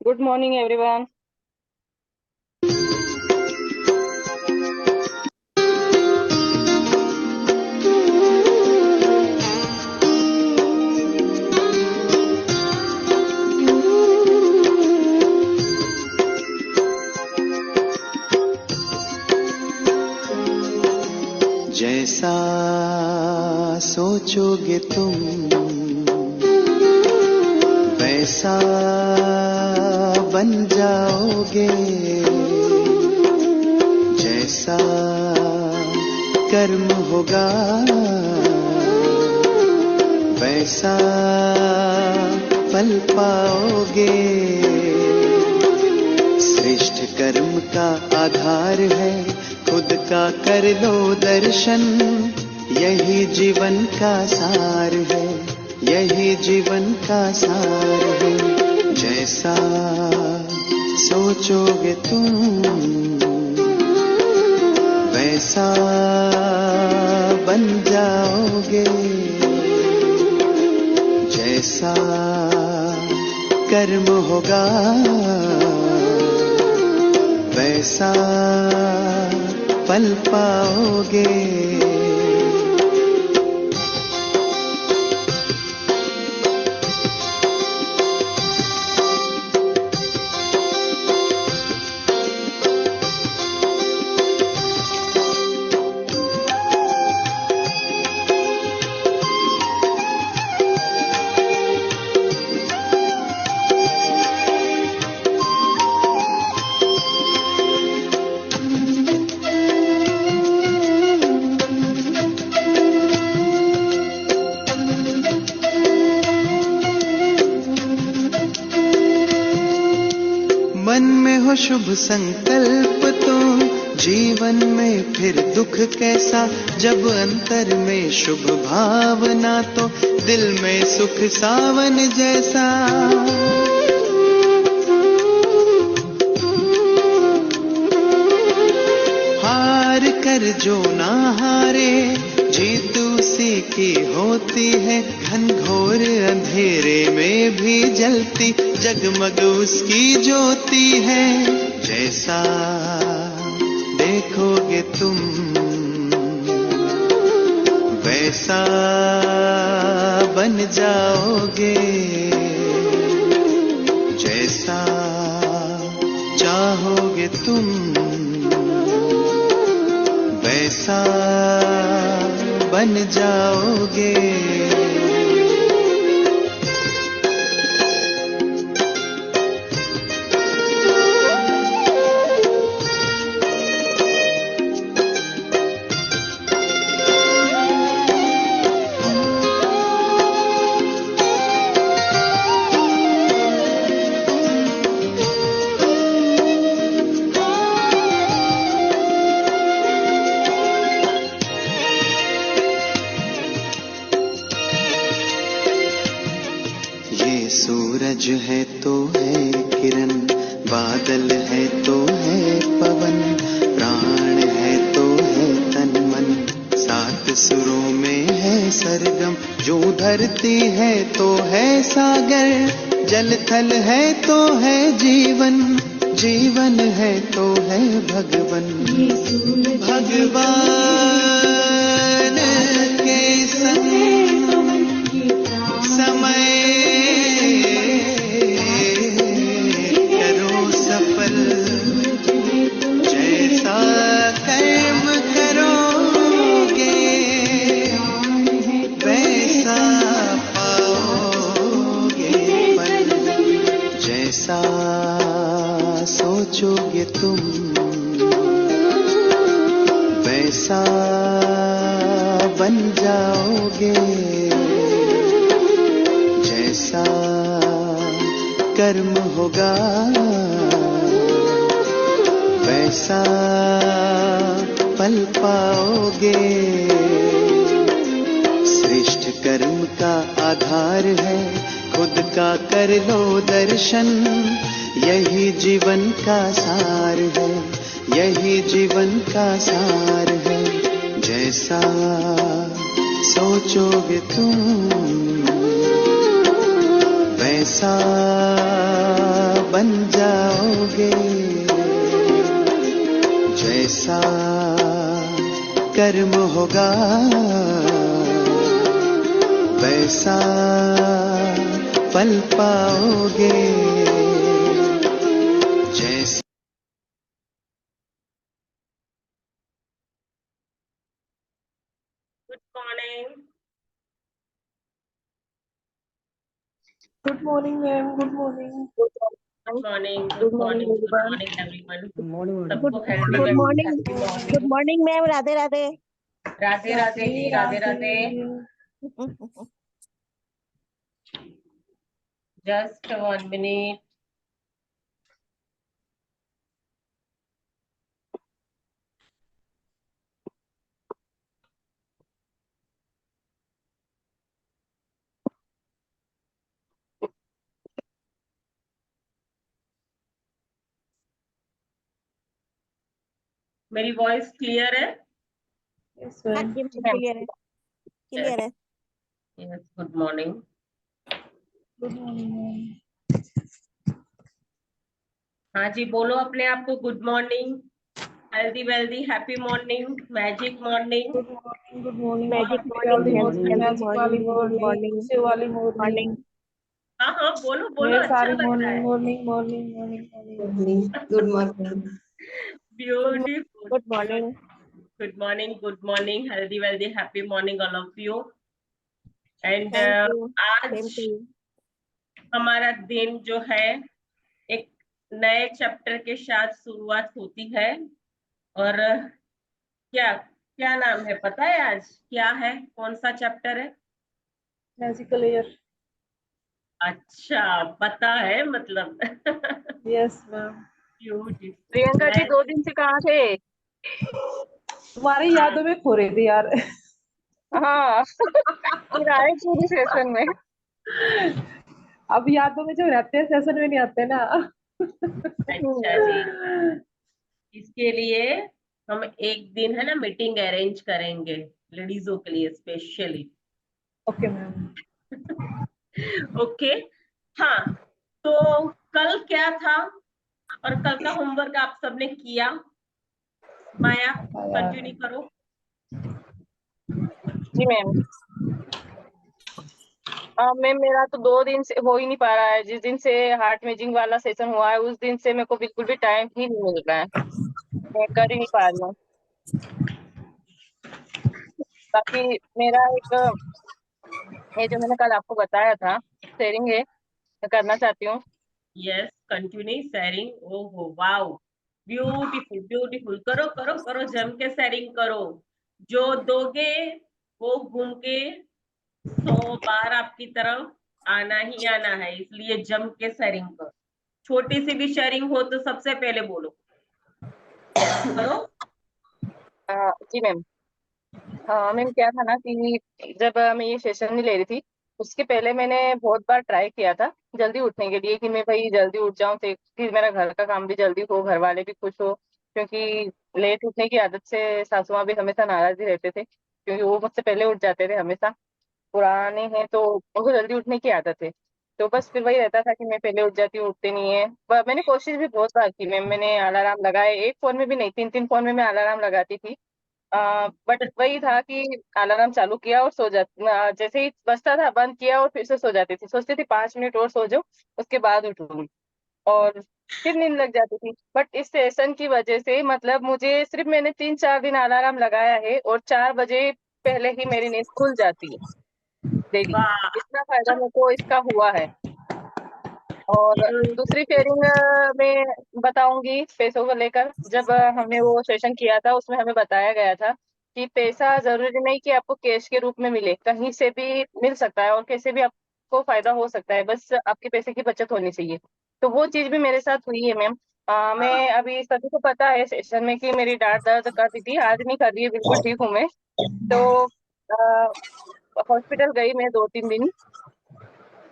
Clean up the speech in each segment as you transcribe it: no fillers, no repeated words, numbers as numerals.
Good morning, everyone. जैसा सोचोगे तुम वैसा बन जाओगे, जैसा कर्म होगा वैसा फल पाओगे। श्रेष्ठ कर्म का आधार है खुद का कर लो दर्शन, यही जीवन का सार है, यही जीवन का सार है। जैसा सोचोगे तुम वैसा बन जाओगे, जैसा कर्म होगा वैसा फल पाओगे। मन में हो शुभ संकल्प तो जीवन में फिर दुख कैसा, जब अंतर में शुभ भावना तो दिल में सुख सावन जैसा। हार कर जो ना हारे जीत उसी की होती है, घनघोर अंधेरे में भी जलती जगमग उसकी ज्योति है। जैसा देखोगे तुम वैसा बन जाओगे, जैसा चाहोगे तुम वैसा बन जाओगे। सूरज है तो है किरण, बादल है तो है पवन, प्राण है तो है तन मन, सात सुरों में है सरगम। जो धरती है तो है सागर, जल थल है तो है जीवन, जीवन है तो है भगवन। भगवान के संग समय जैसा कर्म करोगे वैसा पाओगे फल। जैसा सोचोगे तुम वैसा बन जाओगे, जैसा कर्म होगा वैसा फल पाओगे। श्रेष्ठ कर्म का आधार है खुद का कर लो दर्शन, यही जीवन का सार है, यही जीवन का सार है। जैसा सोचोगे तुम वैसा बन जाओगे जैसा कर्म होगा, वैसा फल पाओगे जैसा। Good morning. Good morning, ma'am. Good morning. Good morning. Good morning. Good morning, everyone. Good morning, madam. सबको healthy Good and morning. happy morning. Good morning, ma'am. Radhe Radhe. Radhe Radhe ji, Radhe Radhe. Just 1 minute. मेरी वॉइस क्लियर है? Yes, हाँ ma'am. जी ma'am, clear है, clear है। Yes. Good morning. Good morning, ma'am. हाँ जी, बोलो अपने आप को good morning, healthy wealthy, happy morning, magic morning. Good morning. Good morning. Magic Happy morning, healthy healthy magic वाली morning, good morning. morning, खुशी वाली morning. morning. हाँ हाँ, बोलो बोलो, ढेर अच्छा सारी लग रहा है. morning. Good morning. Beautiful. Good morning. Good morning. Good morning. Healthy wealthy, happy morning, all of you. And Thank you. Same आज to you. हमारा दिन जो है एक नए चैप्टर के साथ शुरुआत होती है. और क्या क्या नाम है पता है? आज क्या है, कौन सा चैप्टर है? Magical year. अच्छा, पता है मतलब. Yes, ma'am. Beautiful. Priyanka ji 2 दिन से कहाँ थे? तुम्हारी यादों में खो रहे थे यार. हाँ फिर आए पूरी सेशन में। अब यादों में जो रहते हैं सेशन में नहीं आते ना. अच्छा जी, इसके लिए हम एक दिन है ना मीटिंग अरेंज करेंगे लेडीजों के लिए स्पेशली. Okay, ma'am. ओके. हाँ, तो कल क्या था और कल का होमवर्क आप सबने किया? माया, कंटिन्यू करो. जी मैम। मैम मेरा तो 2 दिन से हो ही नहीं पा रहा है। जिस दिन से हार्ट इमेजिंग वाला सेशन हुआ है उस दिन से मेरे को बिल्कुल भी टाइम ही नहीं मिल रहा है, मैं कर ही नहीं पा रही हूँ। बाकी मेरा एक ये जो मैंने कल आपको बताया था शेयरिंग है, मैं करना चाहती हूँ। Yes, continue sharing. ओहो वाओ, ब्यूटीफुल ब्यूटीफुल. करो करो करो, जम के शेयरिंग करो. जो दोगे वो घूम के 100 बार आपकी तरफ आना ही आना है, इसलिए जम के शेयरिंग करो. छोटी सी भी शेयरिंग हो तो सबसे पहले बोलो. यस, करो. जी मैम। मैम क्या था ना कि जब मैं ये सेशन नहीं ले रही थी उसके पहले मैंने बहुत बार ट्राई किया था जल्दी उठने के लिए कि मैं भाई जल्दी उठ जाऊं तो फिर मेरा घर का काम भी जल्दी हो, घर वाले भी खुश हो। क्योंकि लेट उठने की आदत से सासू माँ भी हमेशा नाराज ही रहते थे क्योंकि वो मुझसे पहले उठ जाते थे हमेशा। पुराने हैं तो उनको जल्दी उठने की आदत है। तो बस फिर वही रहता था कि मैं पहले उठ जाती हूँ, उठते नहीं है। मैंने कोशिश भी बहुत बार की मैम, मैंने अलार्म लगाए, एक फोन में भी नहीं, 3-3 फोन में मैं अलार्म लगाती थी। बट वही था कि अलार्म चालू किया और सो जाती, जैसे ही बजता था बंद किया और फिर से सो जाती थी, सोचती थी 5 मिनट और सो जाऊं उसके बाद उठूंगी और फिर नींद लग जाती थी। बट इस सेशन की वजह से मतलब मुझे सिर्फ मैंने 3-4 दिन अलार्म लगाया है और 4 बजे पहले ही मेरी नींद खुल जाती है डेली। वाह, इतना फायदा मेरे को इसका हुआ है। और दूसरी शेयरिंग में बताऊंगी पैसों को लेकर। जब हमने वो सेशन किया था उसमें हमें बताया गया था कि पैसा जरूरी नहीं कि आपको कैश के रूप में मिले, कहीं से भी मिल सकता है और कैसे भी आपको फायदा हो सकता है, बस आपके पैसे की बचत होनी चाहिए। तो वो चीज भी मेरे साथ हुई है मैम। मैं अभी सभी को पता है सेशन में कि मेरी डांट दर्द करती थी, आज नहीं कर रही है, बिल्कुल ठीक हूँ मैं। तो हॉस्पिटल गई मैं 2-3 दिन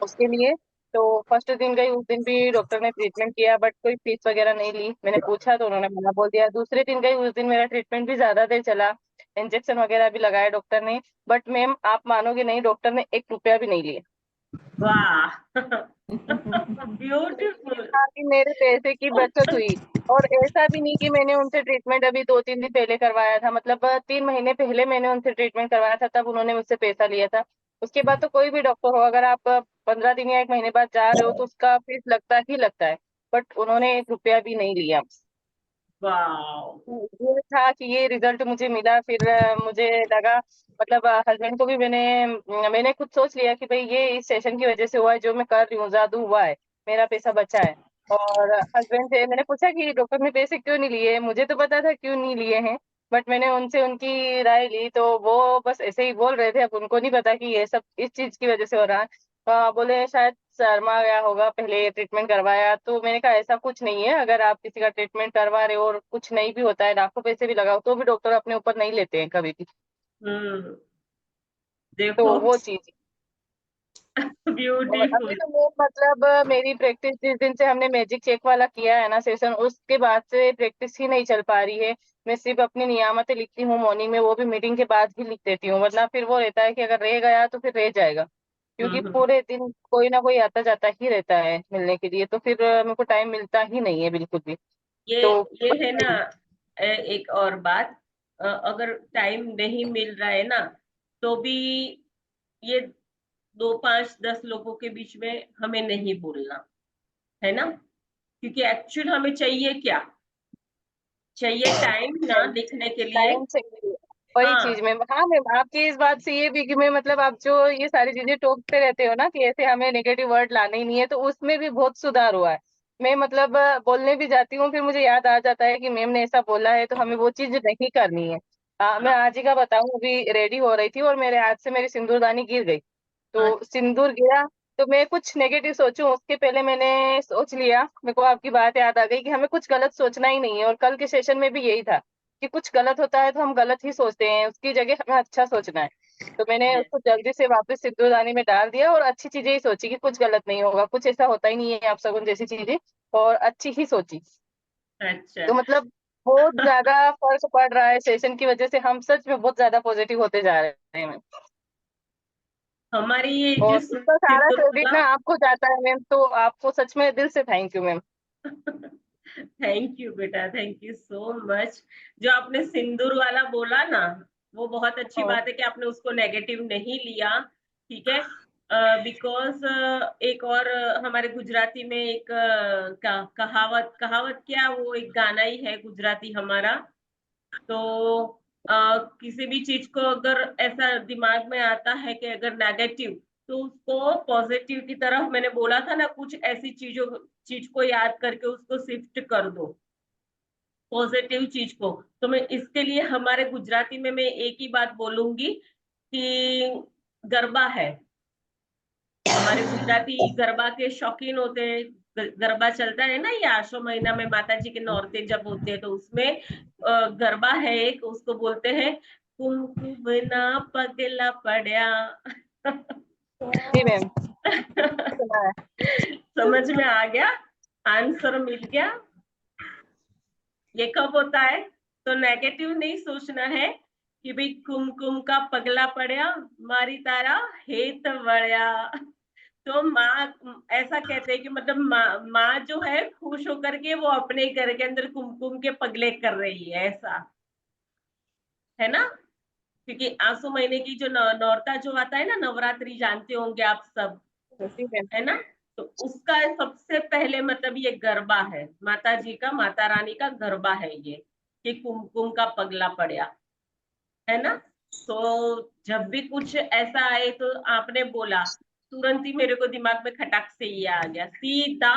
उसके लिए। तो फर्स्ट दिन गई, उस दिन भी डॉक्टर ने ट्रीटमेंट किया बट कोई फीस वगैरह नहीं ली। मैंने पूछा तो उन्होंने मना बोल दिया। दूसरे दिन गई, उस दिन मेरा ट्रीटमेंट भी ज्यादा देर चला, इंजेक्शन वगैरह भी लगाया डॉक्टर ने। बट मैम आप मानोगे नहीं, डॉक्टर ने 1 रुपया भी नहीं लिया। वाह ब्यूटीफुल। हाँ, कि मेरे पैसे की बचत हुई। और ऐसा भी नहीं कि मैंने उनसे ट्रीटमेंट अभी 2-3 दिन पहले करवाया था, मतलब 3 महीने पहले मैंने उनसे ट्रीटमेंट करवाया था, तब उन्होंने मुझसे पैसा लिया था। उसके बाद तो कोई भी डॉक्टर हो, अगर आप 15 दिन या 1 महीने बाद जा रहे हो तो उसका फीस लगता ही लगता है। बट उन्होंने 1 रुपया भी नहीं लिया। वाह। ये था कि ये रिजल्ट मुझे मिला, फिर मुझे लगा, मतलब हस्बैंड को भी मैंने खुद सोच लिया कि भाई ये इस सेशन की वजह से हुआ है, जो मैं कर रही हूँ जादू हुआ है, मेरा पैसा बचा है। और हस्बैंड से मैंने पूछा कि डॉक्टर ने पैसे क्यों नहीं लिए, मुझे तो पता था क्यों नहीं लिए हैं, बट मैंने उनसे उनकी राय ली तो वो बस ऐसे ही बोल रहे थे, अब उनको नहीं पता कि ये सब इस चीज की वजह से हो रहा है। बोले शायद शर्मा गया होगा, पहले ट्रीटमेंट करवाया। तो मैंने कहा ऐसा कुछ नहीं है, अगर आप किसी का ट्रीटमेंट करवा रहे हो और कुछ नहीं भी होता है, लाखों पैसे भी लगाओ, तो भी डॉक्टर अपने ऊपर नहीं लेते हैं कभी भी। हम्म। तो देखो वो चीज। और अभी ब्यूटीफुल। तो मैं, मतलब मेरी प्रैक्टिस जिस दिन से हमने मैजिक चेक वाला किया है ना सेशन, उसके बाद से प्रैक्टिस ही नहीं चल पा रही है। मैं सिर्फ अपनी नियामतें लिखती हूँ मॉर्निंग में, वो भी मीटिंग के बाद ही लिख देती हूँ, वरना फिर वो रहता है कि अगर रह गया तो फिर रह जाएगा। क्योंकि हम्म। पूरे दिन कोई ना कोई आता जाता ही रहता है मिलने के लिए, तो फिर मेरे को टाइम मिलता ही नहीं है बिल्कुल भी। ये तो ये है ना। एक और बात, अगर टाइम नहीं मिल रहा है ना, तो भी ये 2 5 10 लोगों के बीच में हमें नहीं बोलना, है ना। क्योंकि एक्चुअल हमें चाहिए क्या, चाहिए टाइम ना लिखने के लिए। टाइम चाहिए, वही चीज हाँ। में। हाँ मैम, आपकी इस बात से ये भी कि मैं, मतलब आप जो ये सारी चीजें टोकते रहते हो ना कि ऐसे हमें नेगेटिव वर्ड लाने ही नहीं है, तो उसमें भी बहुत सुधार हुआ है। मैं, मतलब बोलने भी जाती हूँ, फिर मुझे याद आ जाता है कि मैम ने ऐसा बोला है, तो हमें वो चीज नहीं करनी है। मैं आज ही का बताऊं, अभी रेडी हो रही थी और मेरे हाथ से मेरी सिंदूरदानी गिर गई। हाँ। तो सिंदूर गिरा, तो मैं कुछ नेगेटिव सोचूं उसके पहले मैंने सोच लिया, मेरे को आपकी बात याद आ गई कि हमें कुछ गलत सोचना ही नहीं है। और कल के सेशन में भी यही था कि कुछ गलत होता है तो हम गलत ही सोचते हैं, उसकी जगह हमें अच्छा सोचना है। तो मैंने yes, उसको जल्दी से वापस सिंदूरदानी में डाल दिया और अच्छी चीजें ही सोची कि कुछ गलत नहीं होगा, कुछ ऐसा होता ही नहीं है आप सगुन जैसी चीजें, और अच्छी ही सोची। अच्छा। तो मतलब बहुत ज्यादा फर्क पड़ रहा है सेशन की वजह से, हम सच में बहुत ज्यादा पॉजिटिव होते जा रहे हैं। हमारी ये जो और इसका सारा सिंदूर क्रेडिट वाला ना आपको जाता है मैम, तो आपको सच में दिल से thank you ma'am. Thank you बेटा, थैंक यू सो मच। जो आपने सिंदूर वाला बोला ना, वो बहुत अच्छी हाँ, बात है कि आपने उसको नेगेटिव नहीं लिया। ठीक है। बिकॉज एक और हमारे गुजराती में एक कहावत कहावत क्या, वो एक गाना ही है गुजराती हमारा। तो किसी भी चीज को अगर ऐसा दिमाग में आता है कि अगर नेगेटिव, तो उसको पॉजिटिव की तरफ, मैंने बोला था ना, कुछ ऐसी चीज को याद करके उसको शिफ्ट कर दो, पॉजिटिव चीज को। तो मैं इसके लिए हमारे गुजराती में मैं एक ही बात बोलूंगी कि गरबा है। हमारे गुजराती गरबा के शौकीन होते हैं। गरबा चलता है ना, ये आशो महीना में माता जी के नौरते जब होते हैं, तो उसमें गरबा है एक, उसको बोलते हैं कुमकुम ना पगला पड़ा। जी मैम, सुना है। समझ में आ गया, आंसर मिल गया। ये कब होता है, तो नेगेटिव नहीं सोचना है कि भाई कुमकुम का पगला पड़ा, मारी तारा हेत बढ़िया। तो माँ ऐसा कहते हैं कि मतलब माँ जो है खुश होकर के वो अपने घर के अंदर कुमकुम के पगले कर रही है, ऐसा है ना। क्योंकि आंसू महीने की जो नौरता जो आता है ना, नवरात्रि जानते होंगे आप सब, जी मैम। है ना। तो उसका सबसे पहले मतलब ये गरबा है, माता जी का, माता रानी का गरबा है ये, कि कुमकुम का पगला पड़ा, है ना। तो जब भी कुछ ऐसा आए तो आपने बोला, तुरंत ही मेरे को दिमाग में खटाक से ये आ गया सीधा,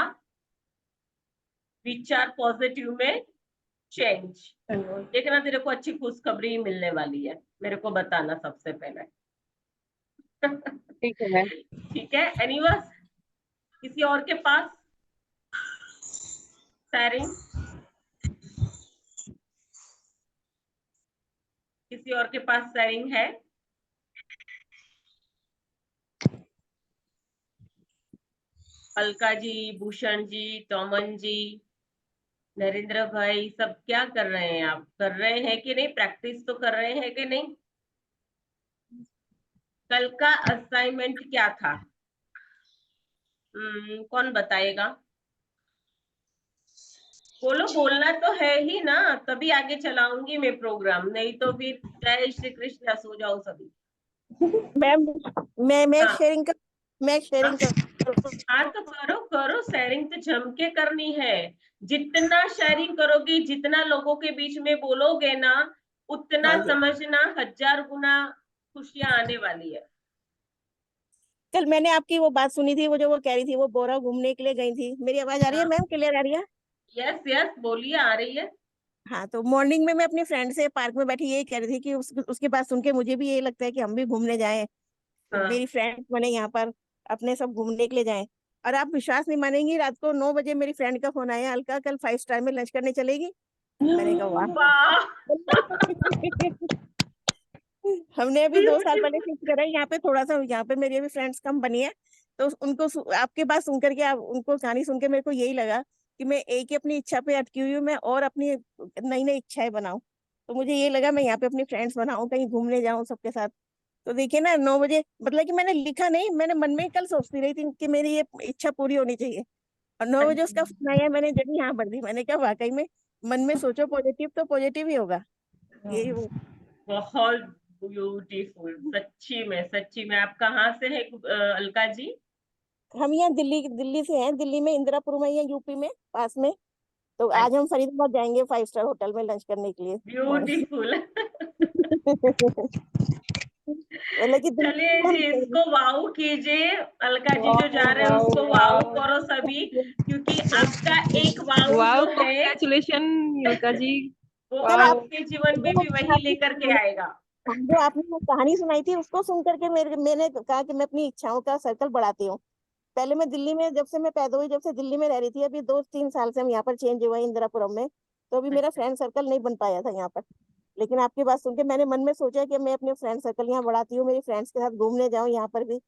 विचार पॉजिटिव में चेंज। देखना तेरे को अच्छी खुशखबरी मिलने वाली है, मेरे को बताना सबसे पहले। ठीक है मैम। ठीक है। एनीवर्स, किसी और के पास शेयरिंग, किसी और के पास शेयरिंग है। अलका जी, भूषण जी, टोमन जी, नरेंद्र भाई, सब क्या कर रहे हैं, आप कर रहे हैं कि नहीं, प्रैक्टिस तो कर रहे हैं कि नहीं। कल का असाइनमेंट क्या था। कौन बताएगा? बोलो, बोलना तो है ही ना, तभी आगे चलाऊंगी मैं प्रोग्राम, नहीं तो फिर जय श्री कृष्ण, सो जाओ सभी। मैम मैं हाँ शेयरिंग कर मैं शेयरिंग हाँ कर हाँ, तो करो करो, शेयरिंग तो जम के करनी है। जितना शेयरिंग करोगी, जितना लोगों के बीच में बोलोगे ना, उतना हाँ जी। समझना 1000 गुना खुशियां आने वाली है। कल मैंने आपकी वो बात सुनी थी, वो जो वो कह रही थी वो बोरा घूमने के लिए गई थी। मेरी आवाज आ रही है हाँ, मैम, क्लियर आ रही है? यस यस, बोलिए, आ रही है। हाँ, तो मॉर्निंग में मैं अपनी फ्रेंड से पार्क में बैठी यही कह रही थी कि उसकी बात सुन के मुझे भी यही लगता है कि हम भी घूमने जाएं। हाँ मेरी फ्रेंड बने यहाँ पर, अपने सब घूमने के लिए जाएं। और आप विश्वास नहीं मानेंगी, रात को 9 बजे मेरी फ्रेंड का फोन आया, अलका कल 5 स्टार में लंच करने चलेगी। मैंने कहा वाह। वाह। हमने अभी 2 साल पहले शिफ्ट करा है यहाँ पे, थोड़ा सा यहाँ पे मेरी अभी फ्रेंड्स कम बनी है। तो उनको आपके बात सुन करके, आप उनको कहानी सुन के मेरे को यही लगा कि मैं एक ही अपनी इच्छा पे अटकी हुई हूँ, मैं और अपनी नई नई इच्छाएं बनाऊं। तो मुझे ये लगा मैं यहाँ पे अपनी फ्रेंड्स बनाऊं, कहीं घूमने जाऊं सबके साथ। तो देखिए ना, 9 बजे, मतलब कि मैंने लिखा नहीं, मैंने मन में ही कल सोचती रही थी कि मेरी ये इच्छा पूरी होनी चाहिए। और 9 बजे उसका फोन आया, मैंने जब यहाँ भर दी, मैंने कहा वाकई में मन में सोचो पॉजिटिव तो पॉजिटिव ही होगा। यही वो। बहुत ब्यूटीफुल, सच्ची में। आप कहाँ से है अलका जी? हम यहाँ दिल्ली दिल्ली से हैं, दिल्ली में इंदिरापुर में, यहाँ यूपी में पास में। तो आज हम फरीदाबाद जाएंगे 5 स्टार होटल में लंच करने के लिए मॉर्निंग। ब्यूटीफुल। मतलब कि चलिए जी, इसको वाऊ कीजिए। अलका जी जो वाओ जा रहे हैं वाओ उसको वाऊ वाओ करो सभी, क्योंकि आपका एक वाऊ वाओ, जो है कॉन्ग्रेचुलेशन योगा जी। वो सर वाओ। आप, आपके जीवन में जो भी वही लेकर के आपने आएगा। जो आपने वो कहानी सुनाई थी उसको सुन करके मैंने कहा कि मैं अपनी इच्छाओं का सर्कल बढ़ाती हूँ। पहले मैं दिल्ली में, जब से मैं पैदा हुई जब से दिल्ली में रह रही थी, अभी 2-3 साल से हम यहाँ पर चेंज हुए हैं इंदिरापुरम में। तो अभी मेरा फ्रेंड सर्कल नहीं बन पाया था यहाँ पर। लेकिन आपकी बात सुन के मैंने मन में सोचा कि मैं अपने फ्रेंड सर्कल यहाँ बढ़ाती हूँ, मेरी फ्रेंड्स के साथ घूमने जाऊँ यहाँ पर भी।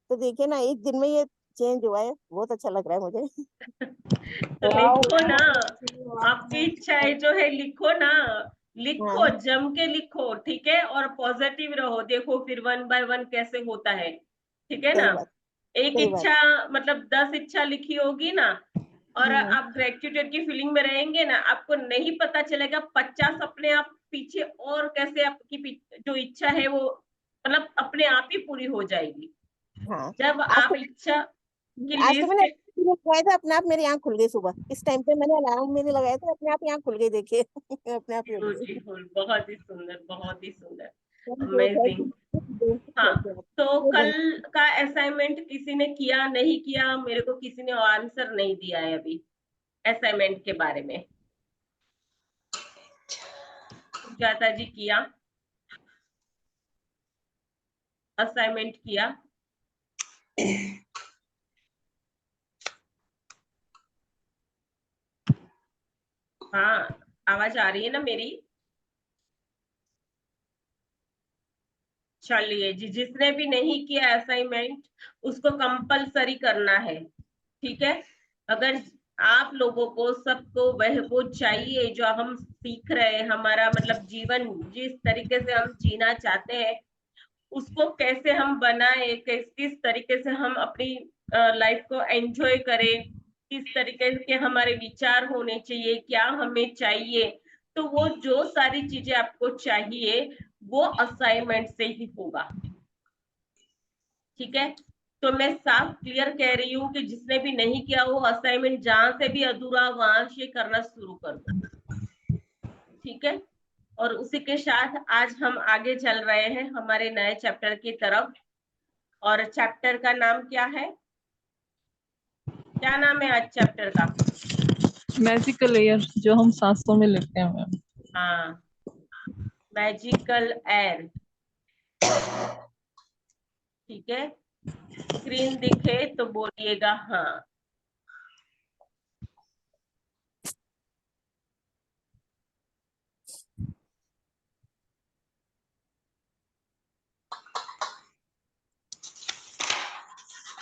तो देखिए ना, एक दिन में ये चेंज हुआ है, बहुत अच्छा लग रहा है मुझे। तो वाओ लिखो ना, आपकी वाओ। इच्छाएं जो है लिखो ना, लिखो, हाँ, जम के लिखो, ठीक है, और पॉजिटिव रहो। देखो फिर 1 बाय 1 कैसे होता है, ठीक है ना। सही बात। एक सही बात। इच्छा, मतलब 10 इच्छा लिखी होगी ना, और हम्म। आप ग्रेटिट्यूड की फीलिंग में रहेंगे ना, आपको नहीं पता चलेगा 50 अपने आप पीछे, और कैसे आपकी जो इच्छा है वो मतलब अपने आप ही पूरी हो जाएगी। हाँ। जब आज आप तो इच्छा की आज तो मैंने लिस्ट, लगाया था, अपने आप मेरी आंख खुल गई सुबह इस टाइम पे, मैंने अलार्म मैंने लगाया था, अपने आप ही आंख खुल गई, देखिए। अपने आप ही हो गई। ब्यूटीफुल, बहुत ही सुंदर, बहुत ही सुंदर, थैंक अमेजिंग। हाँ, तो कल यू। का असाइनमेंट किसी ने किया नहीं किया, मेरे को किसी ने आंसर नहीं दिया है अभी असाइनमेंट के बारे में। सुजाता जी किया? असाइनमेंट किया? हाँ, आवाज आ रही है ना मेरी? चलिए जी, जिसने भी नहीं किया असाइनमेंट उसको कंपलसरी करना है, ठीक है। अगर आप लोगों को सबको वह वो चाहिए जो हम सीख रहे हैं, हमारा मतलब जीवन जिस तरीके से हम जीना चाहते हैं उसको कैसे हम बनाए, किस तरीके से हम अपनी लाइफ को एंजॉय करें, किस तरीके के हमारे विचार होने चाहिए, क्या हमें चाहिए, तो वो जो सारी चीजें आपको चाहिए वो असाइनमेंट से ही होगा, ठीक है। तो मैं साफ क्लियर कह रही हूँ कि जिसने भी नहीं किया वो असाइनमेंट जहां से भी अधूरा वहां से करना शुरू कर दो, ठीक है। और उसी के साथ आज हम आगे चल रहे हैं हमारे नए चैप्टर की तरफ। और चैप्टर का नाम क्या है? क्या नाम है आज चैप्टर का? मैजिकल एयर जो हम सांसों में लेते हैं मैम। हाँ, मैजिकल एयर, ठीक है। स्क्रीन दिखे तो बोलिएगा हाँ।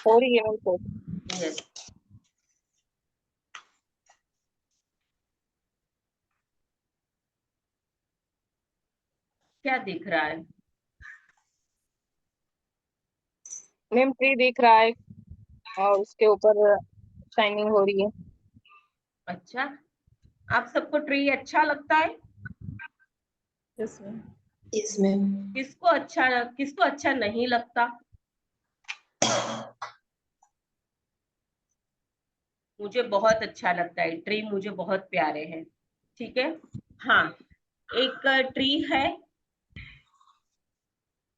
हो रही है उनको। यस। क्या दिख रहा है? मैम ट्री दिख रहा है। और उसके ऊपर शाइनिंग हो रही है। अच्छा, आप सबको ट्री अच्छा लगता है? Yes ma'am. Yes ma'am. किसको अच्छा नहीं लगता? मुझे बहुत अच्छा लगता है ट्री, मुझे बहुत प्यारे हैं। ठीक है। हाँ, एक ट्री है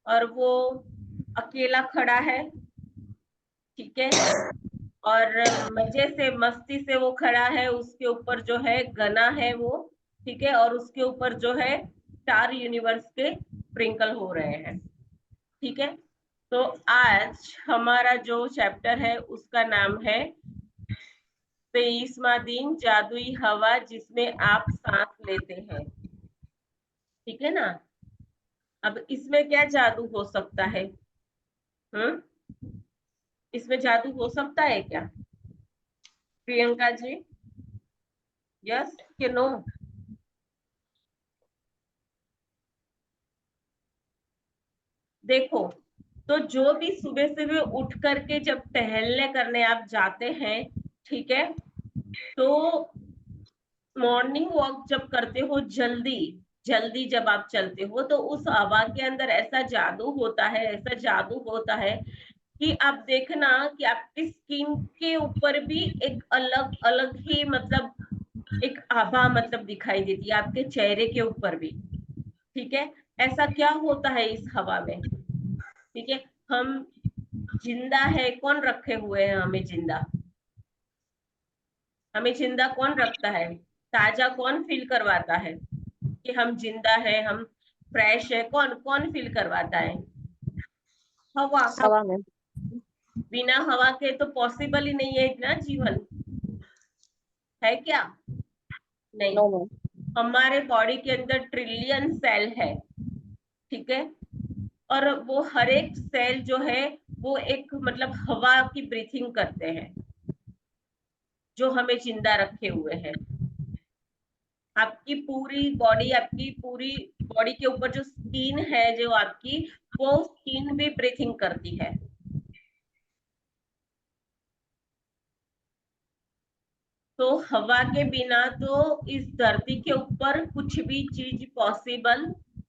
और वो अकेला खड़ा है। ठीक है। और मजे से मस्ती से वो खड़ा है, उसके ऊपर जो है गना है वो। ठीक है। और उसके ऊपर जो है स्टार यूनिवर्स के स्प्रिंकल हो रहे हैं। ठीक है। तो आज हमारा जो चैप्टर है उसका नाम है 23वां दिन, जादुई हवा जिसमें आप सांस लेते हैं। ठीक है ना। अब इसमें क्या जादू हो सकता है? इसमें जादू हो सकता है क्या प्रियंका जी? यस कि नो? देखो, तो जो भी सुबह सुबह उठ करके जब टहलने करने आप जाते हैं, ठीक है, तो मॉर्निंग वॉक जब करते हो, जल्दी जल्दी जब आप चलते हो, तो उस हवा के अंदर ऐसा जादू होता है, ऐसा जादू होता है कि आप देखना कि आपकी स्किन के ऊपर भी एक अलग अलग ही मतलब एक आभा मतलब दिखाई देती है, आपके चेहरे के ऊपर भी। ठीक है। ऐसा क्या होता है इस हवा में? ठीक है। हम जिंदा है, कौन रखे हुए हैं हमें जिंदा? हमें जिंदा कौन रखता है? ताजा कौन फील करवाता है कि हम जिंदा है, हम फ्रेश है? कौन कौन फील करवाता है? हवा। हवा में। बिना हवा के तो पॉसिबल ही नहीं है इतना जीवन, है क्या? नहीं। No ma'am. हमारे बॉडी के अंदर ट्रिलियन सेल है। ठीक है। और वो हर एक सेल जो है वो एक मतलब हवा की ब्रीथिंग करते हैं, जो हमें जिंदा रखे हुए हैं। आपकी पूरी बॉडी के ऊपर जो स्किन है जो आपकी, वो स्किन भी ब्रीथिंग करती है। तो हवा के बिना तो इस धरती के ऊपर कुछ भी चीज पॉसिबल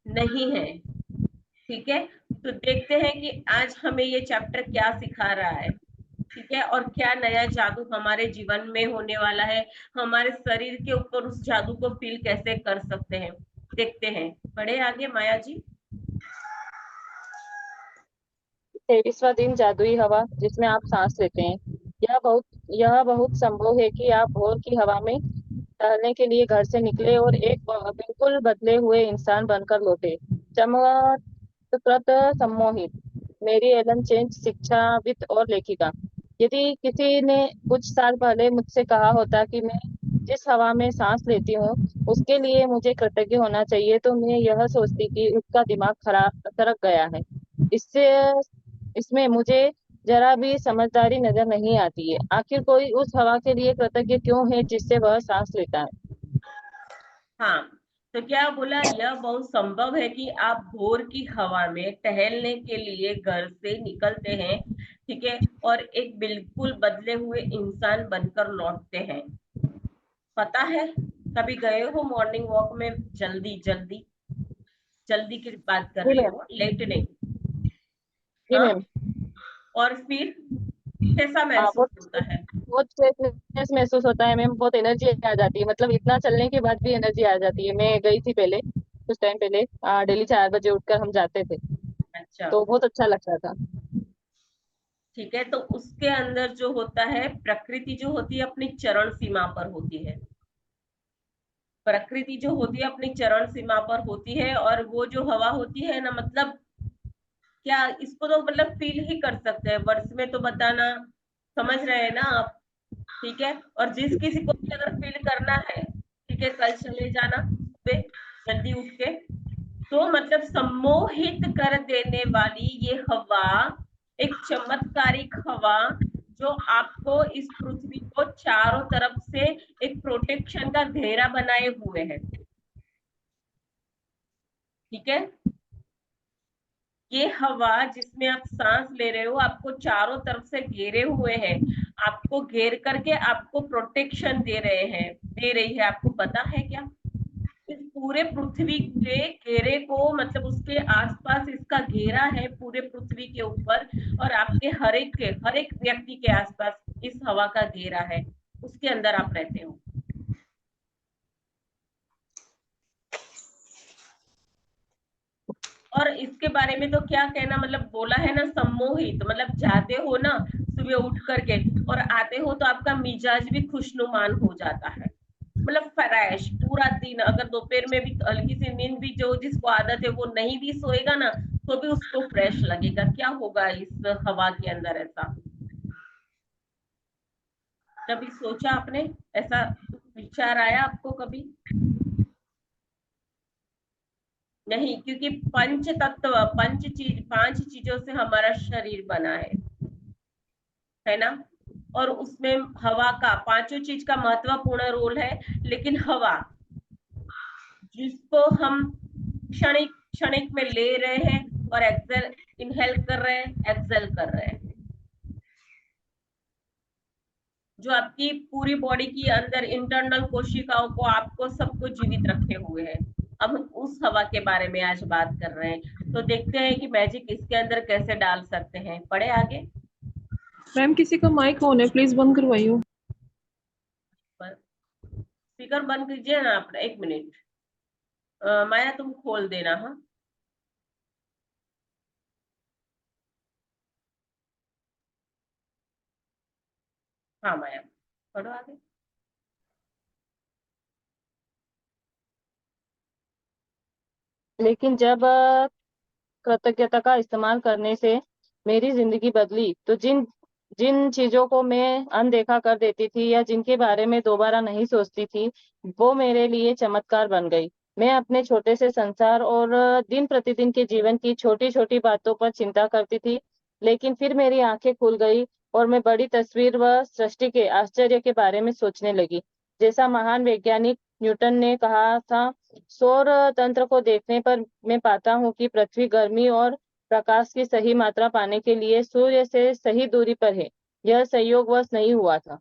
नहीं है। ठीक है। तो देखते हैं कि आज हमें ये चैप्टर क्या सिखा रहा है। ठीक है। और क्या नया जादू हमारे जीवन में होने वाला है, हमारे शरीर के ऊपर उस जादू को फील कैसे कर सकते हैं, देखते हैं। बढ़े आगे माया जी। 23वां दिन, जादुई हवा जिसमें आप सांस लेते हैं। यह बहुत संभव है कि आप भोर की हवा में टहलने के लिए घर से निकले और एक बिल्कुल बदले हुए इंसान बनकर लौटे। चमत्कृत सम्मोहित। मेरी एलन चेंज, शिक्षाविद और लेखिका। यदि किसी ने कुछ साल पहले मुझसे कहा होता कि मैं जिस हवा में सांस लेती हूँ उसके लिए मुझे कृतज्ञ होना चाहिए, तो मैं यह सोचती कि उसका दिमाग खराब सरक गया है। इससे इसमें मुझे जरा भी समझदारी नजर नहीं आती है। आखिर कोई उस हवा के लिए कृतज्ञ क्यों है जिससे वह सांस लेता है? हाँ, तो क्या बोला, यह बहुत संभव है कि आप भोर की हवा में टहलने के लिए घर से निकलते हैं। ठीक है। और एक बिल्कुल बदले हुए इंसान बनकर लौटते हैं। पता है, कभी गए हो मॉर्निंग वॉक में? जल्दी जल्दी जल्दी की बात कर जी रही मैम। हूँ, लेट नहीं। जी हाँ। मैम। और फिर कैसा हाँ, महसूस बहुत होता है? बहुत फ्रेशनेस महसूस होता है मैम, बहुत एनर्जी आ जाती है, मतलब इतना चलने के बाद भी एनर्जी आ जाती है। मैं गई थी पहले, कुछ टाइम पहले, डेली 4 बजे उठकर हम जाते थे, अच्छा। तो बहुत अच्छा लगता था। ठीक है। तो उसके अंदर जो होता है, प्रकृति जो होती है अपनी चरण सीमा पर होती है। प्रकृति जो होती है अपनी चरण सीमा पर होती है, और वो जो हवा होती है ना, मतलब क्या इसको तो मतलब फील ही कर सकते हैं वर्ड्स में तो बताना, समझ रहे हैं ना आप? ठीक है। और जिस किसी को भी अगर फील करना है, ठीक है, कल चले जाना सुबह जल्दी उठ के। तो मतलब सम्मोहित कर देने वाली ये हवा, एक चमत्कारिक हवा, जो आपको इस पृथ्वी को चारों तरफ से एक प्रोटेक्शन का घेरा बनाए हुए है। ठीक है। ये हवा जिसमें आप सांस ले रहे हो आपको चारों तरफ से घेरे हुए हैं, आपको घेर करके आपको प्रोटेक्शन दे रही है। आपको पता है क्या? इस पूरे पृथ्वी के घेरे को, मतलब उसके आसपास इसका घेरा है पूरे पृथ्वी के ऊपर, और आपके हर एक व्यक्ति के आसपास इस हवा का घेरा है, उसके अंदर आप रहते हो। और इसके बारे में तो क्या कहना, मतलब बोला है ना सम्मोहित, मतलब जाते हो ना सुबह उठ करके और आते हो तो आपका मिजाज भी खुशनुमान हो जाता है, मतलब फ्रेश पूरा दिन। अगर दोपहर में भी हल्की सी नींद भी, जो जिसको आदत है वो नहीं भी सोएगा ना तो भी उसको फ्रेश लगेगा। क्या होगा इस हवा के अंदर ऐसा? कभी सोचा आपने? ऐसा विचार आया आपको कभी? नहीं, क्योंकि पंच तत्व, पांच चीजों से हमारा शरीर बना है ना? और उसमें हवा का, पांचों चीज का महत्वपूर्ण रोल है। लेकिन हवा जिसको हम क्षणिक क्षणिक में ले रहे हैं और एक्सेल, इनहेल कर रहे हैं, एक्सेल कर रहे हैं, जो आपकी पूरी बॉडी की अंदर इंटरनल कोशिकाओं को, आपको सबको जीवित रखे हुए है। अब हम उस हवा के बारे में आज बात कर रहे हैं, तो देखते हैं कि मैजिक इसके अंदर कैसे डाल सकते हैं। पढ़े आगे? मैम किसी का माइक ऑन है, प्लीज बंद करवाइयो। स्पीकर बंद कीजिए ना आप, एक मिनट। माया तुम खोल देना। हाँ, हाँ माया, पढ़ो आगे। लेकिन जब कृतज्ञता का इस्तेमाल करने से मेरी जिंदगी बदली, तो जिन जिन चीजों को मैं अनदेखा कर देती थी या जिनके बारे में दोबारा नहीं सोचती थी, वो मेरे लिए चमत्कार बन गई। मैं अपने छोटे से संसार और दिन प्रतिदिन के जीवन की छोटी छोटी बातों पर चिंता करती थी, लेकिन फिर मेरी आंखें खुल गई और मैं बड़ी तस्वीर व सृष्टि के आश्चर्य के बारे में सोचने लगी। जैसा महान वैज्ञानिक न्यूटन ने कहा था, सौर तंत्र को देखने पर मैं पाता हूँ कि पृथ्वी गर्मी और प्रकाश की सही मात्रा पाने के लिए सूर्य से सही दूरी पर है। यह संयोगवश नहीं हुआ था।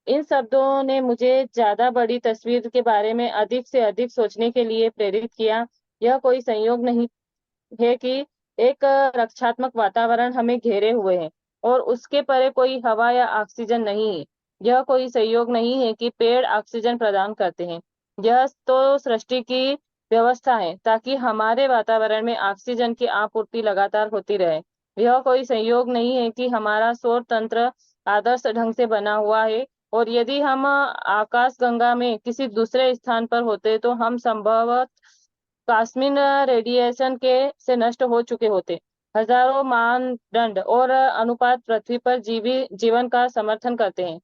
इन शब्दों ने मुझे ज्यादा बड़ी तस्वीर के बारे में अधिक से अधिक सोचने के लिए प्रेरित किया। यह कोई संयोग नहीं है कि एक रक्षात्मक वातावरण हमें घेरे हुए है और उसके परे कोई हवा या ऑक्सीजन नहीं है। यह कोई संयोग नहीं है कि पेड़ ऑक्सीजन प्रदान करते हैं। यह तो सृष्टि की व्यवस्था है ताकि हमारे वातावरण में ऑक्सीजन की आपूर्ति लगातार होती रहे। यह कोई संयोग नहीं है कि हमारा सौर तंत्र आदर्श ढंग से बना हुआ है और यदि हम आकाश गंगा में किसी दूसरे स्थान पर होते तो हम संभवतः कास्मिन रेडिएशन के से नष्ट हो चुके होते। हजारों मानदंड और अनुपात पृथ्वी पर जीवन का समर्थन करते हैं।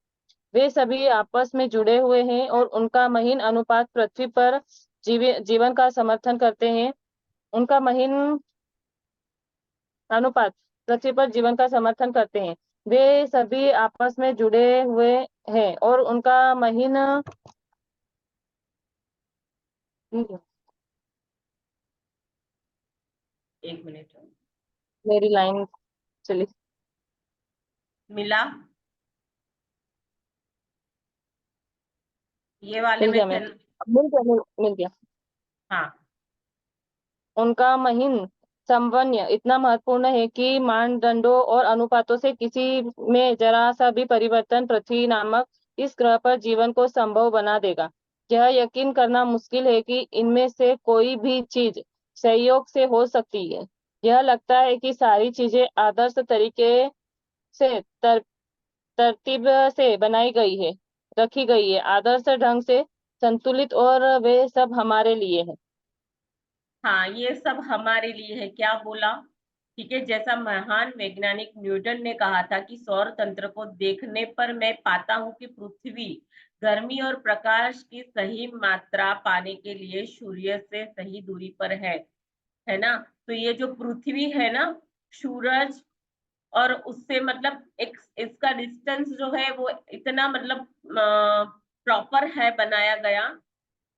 वे सभी आपस में जुड़े हुए हैं और उनका महीन अनुपात पृथ्वी पर जीवन का समर्थन करते हैं। उनका महीन अनुपात पृथ्वी पर जीवन का समर्थन करते हैं। वे सभी आपस में जुड़े हुए हैं और उनका महीन, एक मिनट मेरी लाइन चली, मिला, ये वाले मिल में गया थे। मैं, मिल गया। हाँ, उनका महीन समन्वय इतना महत्वपूर्ण है कि मानदंडों और अनुपातों से किसी में जरा सा भी परिवर्तन पृथ्वी नामक इस ग्रह पर जीवन को संभव बना देगा। यह यकीन करना मुश्किल है कि इनमें से कोई भी चीज संयोग से हो सकती है। यह लगता है कि सारी चीजें आदर्श तरीके से तरतीब से बनाई गई है, रखी गई है, आदर्श ढंग से संतुलित, और वे सब हमारे लिए है। हाँ, ये सब हमारे लिए है, क्या बोला? ठीक है, जैसा महान वैज्ञानिक न्यूटन ने कहा था कि सौर तंत्र को देखने पर मैं पाता हूँ कि पृथ्वी गर्मी और प्रकाश की सही मात्रा पाने के लिए सूर्य से सही दूरी पर है ना? तो ये जो पृथ्वी है ना, सूरज और उससे मतलब एक इसका डिस्टेंस जो है वो इतना मतलब प्रॉपर है बनाया गया।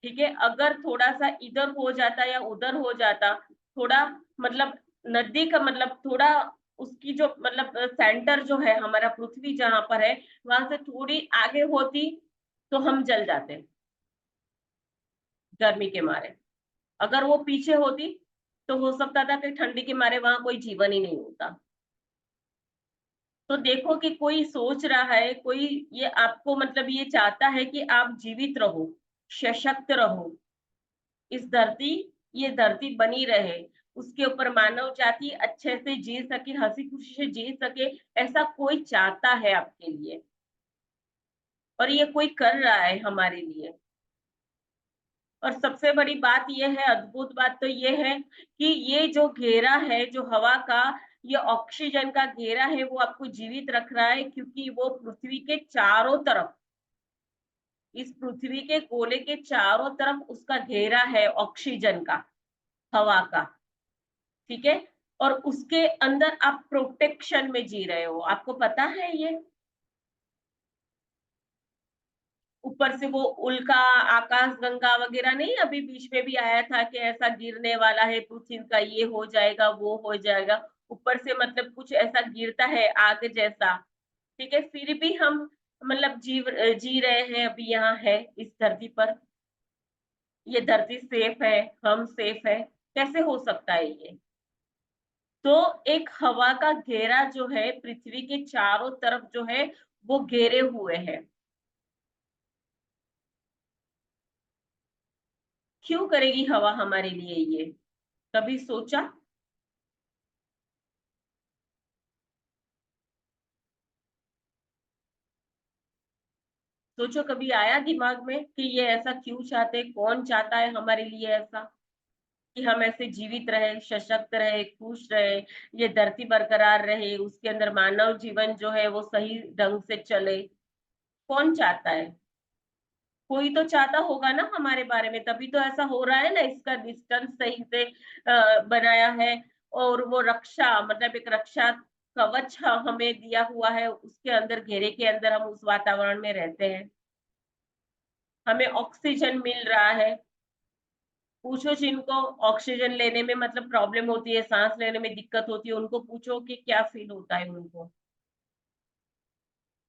ठीक है, अगर थोड़ा सा इधर हो जाता या उधर हो जाता, थोड़ा मतलब नदी का मतलब थोड़ा उसकी जो मतलब सेंटर जो है हमारा पृथ्वी जहां पर है, वहां से थोड़ी आगे होती तो हम जल जाते गर्मी के मारे। अगर वो पीछे होती तो हो सकता था कि ठंडी के मारे वहां कोई जीवन ही नहीं होता। तो देखो कि कोई सोच रहा है, कोई ये आपको मतलब ये चाहता है कि आप जीवित रहो, सशक्त रहो, इस धरती ये धरती बनी रहे, उसके ऊपर मानव जाति अच्छे से जी सके, हंसी खुशी से जी सके, ऐसा कोई चाहता है आपके लिए, और ये कोई कर रहा है हमारे लिए। और सबसे बड़ी बात यह है, अद्भुत बात तो ये है कि ये जो घेरा है जो हवा का, ये ऑक्सीजन का घेरा है, वो आपको जीवित रख रहा है, क्योंकि वो पृथ्वी के चारों तरफ, इस पृथ्वी के गोले के चारों तरफ उसका घेरा है ऑक्सीजन का, हवा का। ठीक है। और उसके अंदर आप प्रोटेक्शन में जी रहे हो, आपको पता है ये। ऊपर से वो उल्का आकाश गंगा वगैरह नहीं अभी बीच में भी आया था कि ऐसा गिरने वाला है पृथ्वी का, ये हो जाएगा वो हो जाएगा, ऊपर से मतलब कुछ ऐसा गिरता है आग जैसा। ठीक है, फिर भी हम मतलब जी रहे हैं, अभी यहाँ है इस धरती पर, ये धरती सेफ है, हम सेफ है, कैसे हो सकता है ये। तो एक हवा का घेरा जो है पृथ्वी के चारों तरफ जो है वो घेरे हुए है। क्यों करेगी हवा हमारे लिए ये, कभी सोचा? सोचो, कभी आया दिमाग में कि ये ऐसा क्यों चाहते, कौन चाहता है हमारे लिए ऐसा, कि हम ऐसे जीवित रहे, सशक्त रहे, खुश रहे, ये धरती बरकरार रहे, उसके अंदर मानव जीवन जो है वो सही ढंग से चले। कौन चाहता है? कोई तो चाहता होगा ना हमारे बारे में, तभी तो ऐसा हो रहा है ना, इसका डिस्टेंस सही से बनाया है। और वो रक्षा मतलब एक रक्षा कवच हमें दिया हुआ है, उसके अंदर घेरे के अंदर हम उस वातावरण में रहते हैं, हमें ऑक्सीजन मिल रहा है। पूछो जिनको ऑक्सीजन लेने में मतलब प्रॉब्लम होती है, सांस लेने में दिक्कत होती है, उनको पूछो कि क्या फील होता है उनको।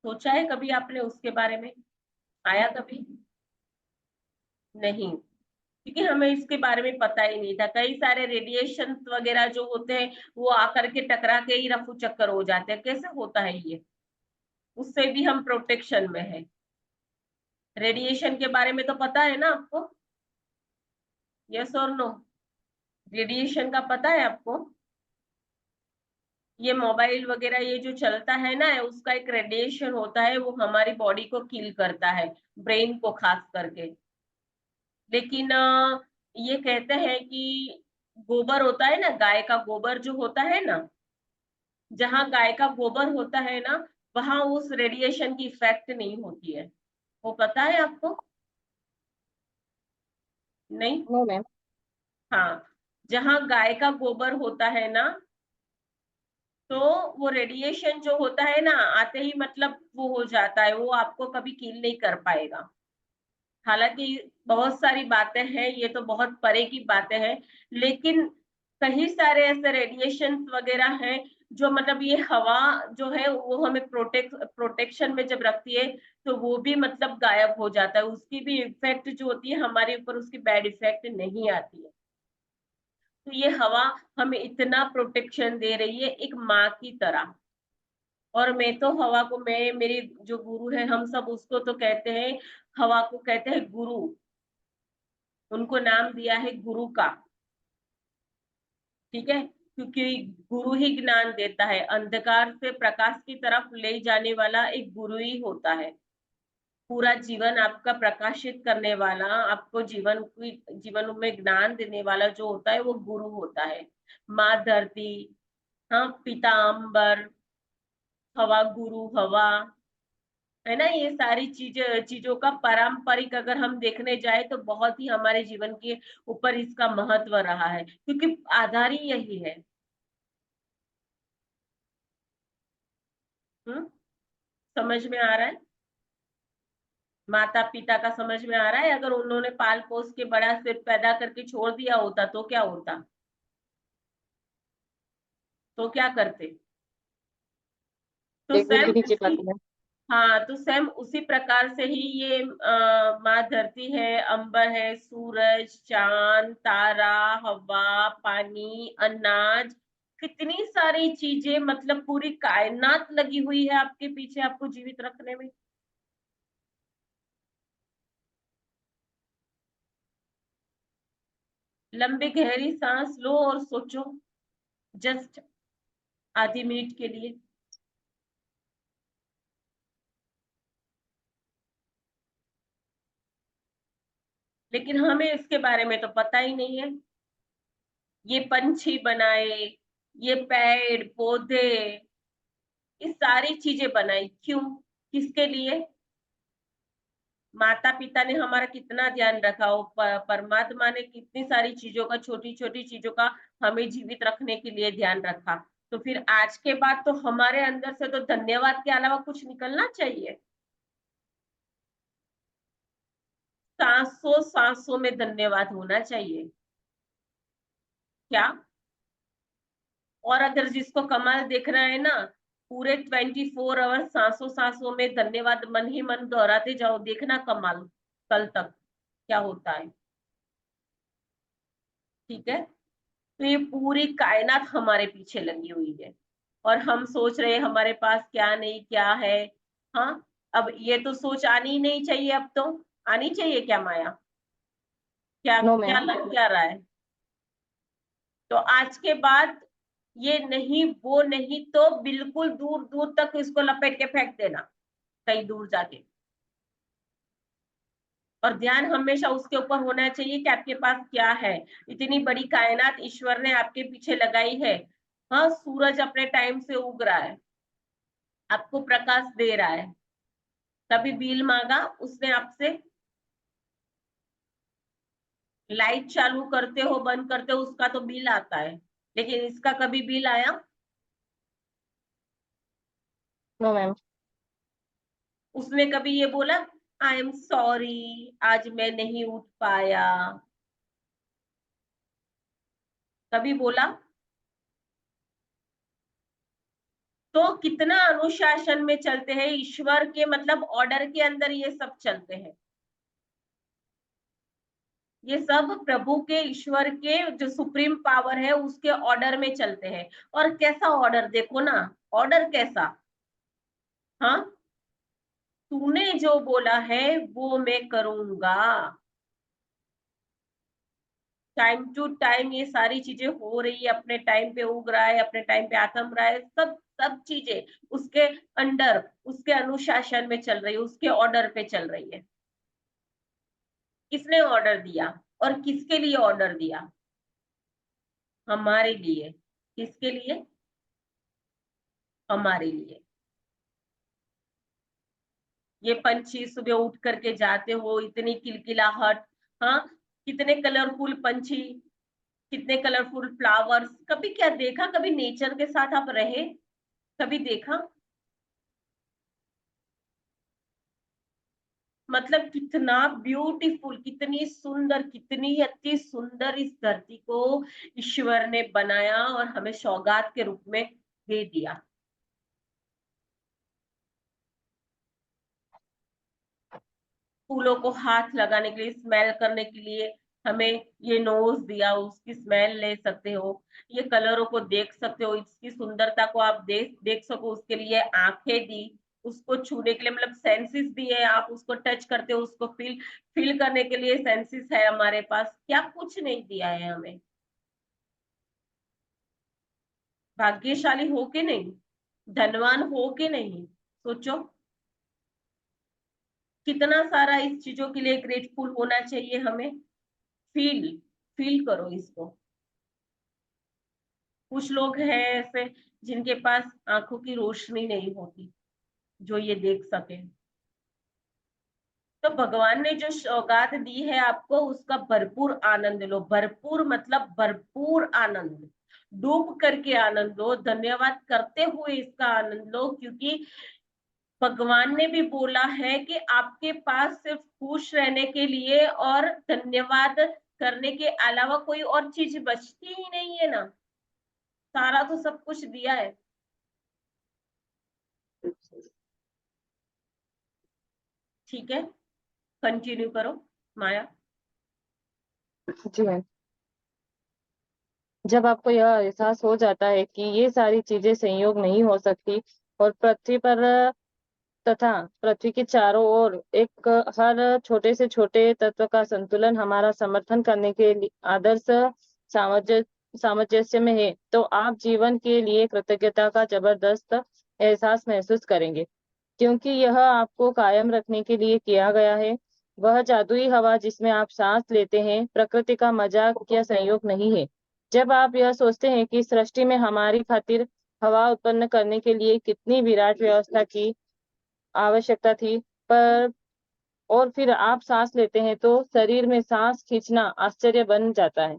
सोचा है कभी आपने उसके बारे में? आया कभी? नहीं, क्योंकि हमें इसके बारे में पता ही नहीं था। कई सारे रेडिएशन वगैरह जो होते हैं वो आकर के टकरा के ही रफू चक्कर हो जाते हैं, कैसे होता है ये? उससे भी हम प्रोटेक्शन में है। रेडिएशन के बारे में तो पता है ना आपको? यस और नो? रेडिएशन का पता है आपको? ये मोबाइल वगैरह ये जो चलता है ना, उसका एक रेडिएशन होता है, वो हमारी बॉडी को किल करता है, ब्रेन को खास करके। लेकिन ये कहते हैं कि गोबर होता है ना, गाय का गोबर जो होता है ना, जहाँ गाय का गोबर होता है ना, वहां उस रेडिएशन की इफेक्ट नहीं होती है। वो पता है आपको? नहीं। No ma'am. हाँ, जहाँ गाय का गोबर होता है ना, तो वो रेडिएशन जो होता है ना, आते ही मतलब वो हो जाता है, वो आपको कभी किल नहीं कर पाएगा। हालांकि बहुत सारी बातें हैं, ये तो बहुत परे की बातें हैं, लेकिन कई सारे ऐसे रेडिएशन वगैरह हैं जो मतलब ये हवा जो है वो हमें प्रोटेक्शन में जब रखती है, तो वो भी मतलब गायब हो जाता है, उसकी भी इफेक्ट जो होती है हमारे ऊपर, उसकी बैड इफेक्ट नहीं आती है। तो ये हवा हमें इतना प्रोटेक्शन दे रही है एक माँ की तरह। और मैं तो हवा को, मैं मेरी जो गुरु है, हम सब उसको तो कहते हैं, हवा को कहते हैं गुरु, उनको नाम दिया है गुरु का। ठीक है, क्योंकि गुरु ही ज्ञान देता है, अंधकार से प्रकाश की तरफ ले जाने वाला एक गुरु ही होता है। पूरा जीवन आपका प्रकाशित करने वाला, आपको जीवन में ज्ञान देने वाला जो होता है वो गुरु होता है। माँ धरती, हाँ, पिता अम्बर, हवा गुरु हवा, है ना, ये सारी चीजों का पारंपरिक अगर हम देखने जाए तो बहुत ही हमारे जीवन के ऊपर इसका महत्व रहा है, क्योंकि आधार ही यही है। हम्म, समझ में आ रहा है? माता पिता का समझ में आ रहा है? अगर उन्होंने पाल पोस के बड़ा से पैदा करके छोड़ दिया होता तो क्या होता? तो क्या करते? तो एक दिन सेम भी नहीं उसी, चिपाती है। हाँ तो सेम उसी प्रकार से ही ये माँ धरती है, अंबर है, सूरज, चांद, तारा, हवा, पानी, अनाज, कितनी सारी चीजें, मतलब पूरी कायनात लगी हुई है आपके पीछे, आपको जीवित रखने में। लंबी गहरी सांस लो और सोचो, जस्ट आधी मिनट के लिए। लेकिन हमें इसके बारे में तो पता ही नहीं है। ये पंछी बनाए, ये पेड़ पौधे, ये सारी चीजें बनाई क्यों? किसके लिए? माता पिता ने हमारा कितना ध्यान रखा हो, परमात्मा ने कितनी सारी चीजों का, छोटी छोटी चीजों का हमें जीवित रखने के लिए ध्यान रखा। तो फिर आज के बाद तो हमारे अंदर से तो धन्यवाद के अलावा कुछ निकलना चाहिए। सांसों सांसों में धन्यवाद होना चाहिए क्या? और अगर जिसको कमाल देखना है ना, पूरे 24 आवर सांसों सांसों में धन्यवाद मन ही मन दोहराते जाओ, देखना कमाल कल तक क्या होता है। ठीक है, तो ये पूरी कायनात हमारे पीछे लगी हुई है और हम सोच रहे हैं हमारे पास क्या नहीं क्या है। हाँ, अब ये तो सोच आनी ही नहीं चाहिए, अब तो आनी चाहिए क्या माया? क्या नो क्या मैम। लग क्या रहा है? तो आज के बाद ये नहीं वो नहीं, तो बिल्कुल दूर दूर तक इसको लपेट के फेंक देना कहीं दूर जाके। और ध्यान हमेशा उसके ऊपर होना चाहिए कि आपके पास क्या है। इतनी बड़ी कायनात ईश्वर ने आपके पीछे लगाई है। हाँ, सूरज अपने टाइम से उग रहा है, आपको प्रकाश दे रहा है। कभी बिल मांगा उसने आपसे? लाइट चालू करते हो बंद करते हो उसका तो बिल आता है, लेकिन इसका कभी बिल आया? No ma'am. उसने कभी ये बोला आई एम सॉरी आज मैं नहीं उठ पाया? कभी बोला? तो कितना अनुशासन में चलते हैं ईश्वर के, मतलब ऑर्डर के अंदर ये सब चलते हैं। ये सब प्रभु के, ईश्वर के जो सुप्रीम पावर है उसके ऑर्डर में चलते हैं। और कैसा ऑर्डर देखो ना, ऑर्डर कैसा। हाँ, तूने जो बोला है वो मैं करूंगा। टाइम टू टाइम ये सारी चीजें हो रही है, अपने टाइम पे उग रहा है, अपने टाइम पे आत्म रहा है, सब सब चीजें उसके अंडर, उसके अनुशासन में चल रही है, उसके ऑर्डर पे चल रही है। किसने ऑर्डर दिया और किसके लिए ऑर्डर दिया? हमारे लिए। किसके लिए? हमारे लिए। ये पंछी सुबह उठ करके जाते हो, इतनी किलकिलाहट, हाँ, कितने कलरफुल पंछी, कितने कलरफुल फ्लावर्स, कभी क्या देखा? कभी नेचर के साथ आप रहे? कभी देखा? मतलब कितना ब्यूटीफुल, कितनी सुंदर, कितनी अति सुंदर इस धरती को ईश्वर ने बनाया और हमें सौगात के रूप में दे दिया। फूलों को हाथ लगाने के लिए, स्मेल करने के लिए हमें ये नोज दिया, उसकी स्मेल ले सकते हो। ये कलरों को देख सकते हो, इसकी सुंदरता को आप देख देख सको, उसके लिए आंखें दी, उसको छूने के लिए मतलब सेंसेस दिए, आप उसको टच करते हो, उसको फील फील करने के लिए सेंसेस है हमारे पास। क्या कुछ नहीं दिया है हमें? भाग्यशाली हो के नहीं, धनवान हो के नहीं, सोचो कितना सारा इस चीजों के लिए ग्रेटफुल होना चाहिए हमें। फील फील करो इसको। कुछ लोग हैं ऐसे जिनके पास आंखों की रोशनी नहीं होती जो ये देख सके। तो भगवान ने जो सौगात दी है आपको, उसका भरपूर आनंद लो। भरपूर मतलब भरपूर आनंद, डूब करके आनंद लो, धन्यवाद करते हुए इसका आनंद लो। क्योंकि भगवान ने भी बोला है कि आपके पास सिर्फ खुश रहने के लिए और धन्यवाद करने के अलावा कोई और चीज बचती ही नहीं है ना। सारा तो सब कुछ दिया है। ठीक है, कंटिन्यू करो माया। जी मैम, जब आपको यह एहसास हो जाता है कि ये सारी चीजें संयोग नहीं हो सकती और पृथ्वी पर तथा पृथ्वी के चारों ओर एक हर छोटे से छोटे तत्व का संतुलन हमारा समर्थन करने के लिए आदर्श सामंजस्य सामंजस्य में है, तो आप जीवन के लिए कृतज्ञता का जबरदस्त एहसास महसूस करेंगे, क्योंकि यह आपको कायम रखने के लिए किया गया है। वह जादुई हवा जिसमें आप सांस लेते हैं प्रकृति का मजाक या संयोग नहीं है। जब आप यह सोचते हैं कि सृष्टि में हमारी खातिर हवा उत्पन्न करने के लिए कितनी विराट व्यवस्था की आवश्यकता थी, पर और फिर आप सांस लेते हैं तो शरीर में सांस खींचना आश्चर्य बन जाता है।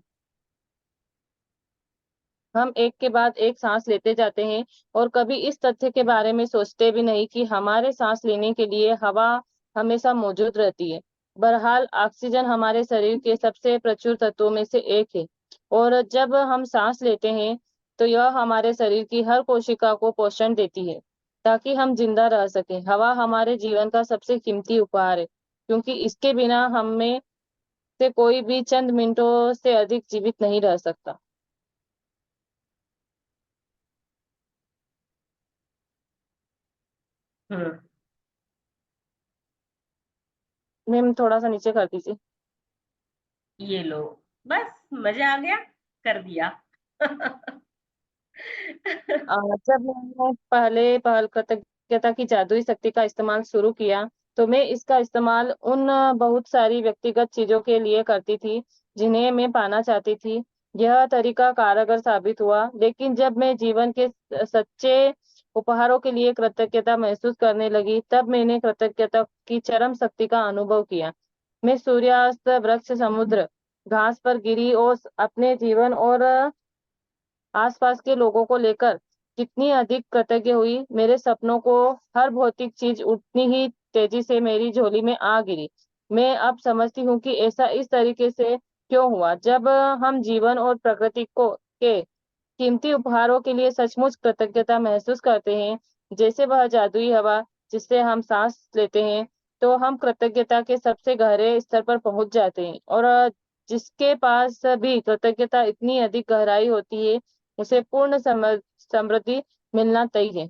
हम एक के बाद एक सांस लेते जाते हैं और कभी इस तथ्य के बारे में सोचते भी नहीं कि हमारे सांस लेने के लिए हवा हमेशा मौजूद रहती है। बहरहाल ऑक्सीजन हमारे शरीर के सबसे प्रचुर तत्वों में से एक है, और जब हम सांस लेते हैं तो यह हमारे शरीर की हर कोशिका को पोषण देती है ताकि हम जिंदा रह सकें। हवा हमारे जीवन का सबसे कीमती उपहार है, क्योंकि इसके बिना हम में से कोई भी चंद मिनटों से अधिक जीवित नहीं रह सकता। हम्म, मैम थोड़ा सा नीचे कर दीजिए। ये लो, बस मजा आ गया, कर दिया। जब मैंने पहले पहल कृतज्ञता की जादुई शक्ति का इस्तेमाल शुरू किया, तो मैं इसका इस्तेमाल उन बहुत सारी व्यक्तिगत चीजों के लिए करती थी जिन्हें मैं पाना चाहती थी। यह तरीका कारगर साबित हुआ, लेकिन जब मैं जीवन के सच्चे उपहारों के लिए कृतज्ञता महसूस करने लगी, तब मैंने कृतज्ञता की चरम शक्ति का अनुभव किया। मैं सूर्यास्त, वृक्ष, समुद्र, घास पर गिरी और अपने जीवन और आसपास के लोगों को लेकर कितनी अधिक कृतज्ञ हुई। मेरे सपनों को हर भौतिक चीज उतनी ही तेजी से मेरी झोली में आ गिरी। मैं अब समझती हूँ कि ऐसा इस तरीके से क्यों हुआ। जब हम जीवन और प्रकृति को के कीमती उपहारों के लिए सचमुच कृतज्ञता महसूस करते हैं, जैसे वह जादुई हवा जिससे हम सांस लेते हैं, तो हम कृतज्ञता के सबसे गहरे स्तर पर पहुंच जाते हैं, और जिसके पास भी कृतज्ञता इतनी अधिक गहराई होती है, उसे पूर्ण समृद्धि मिलना तय है।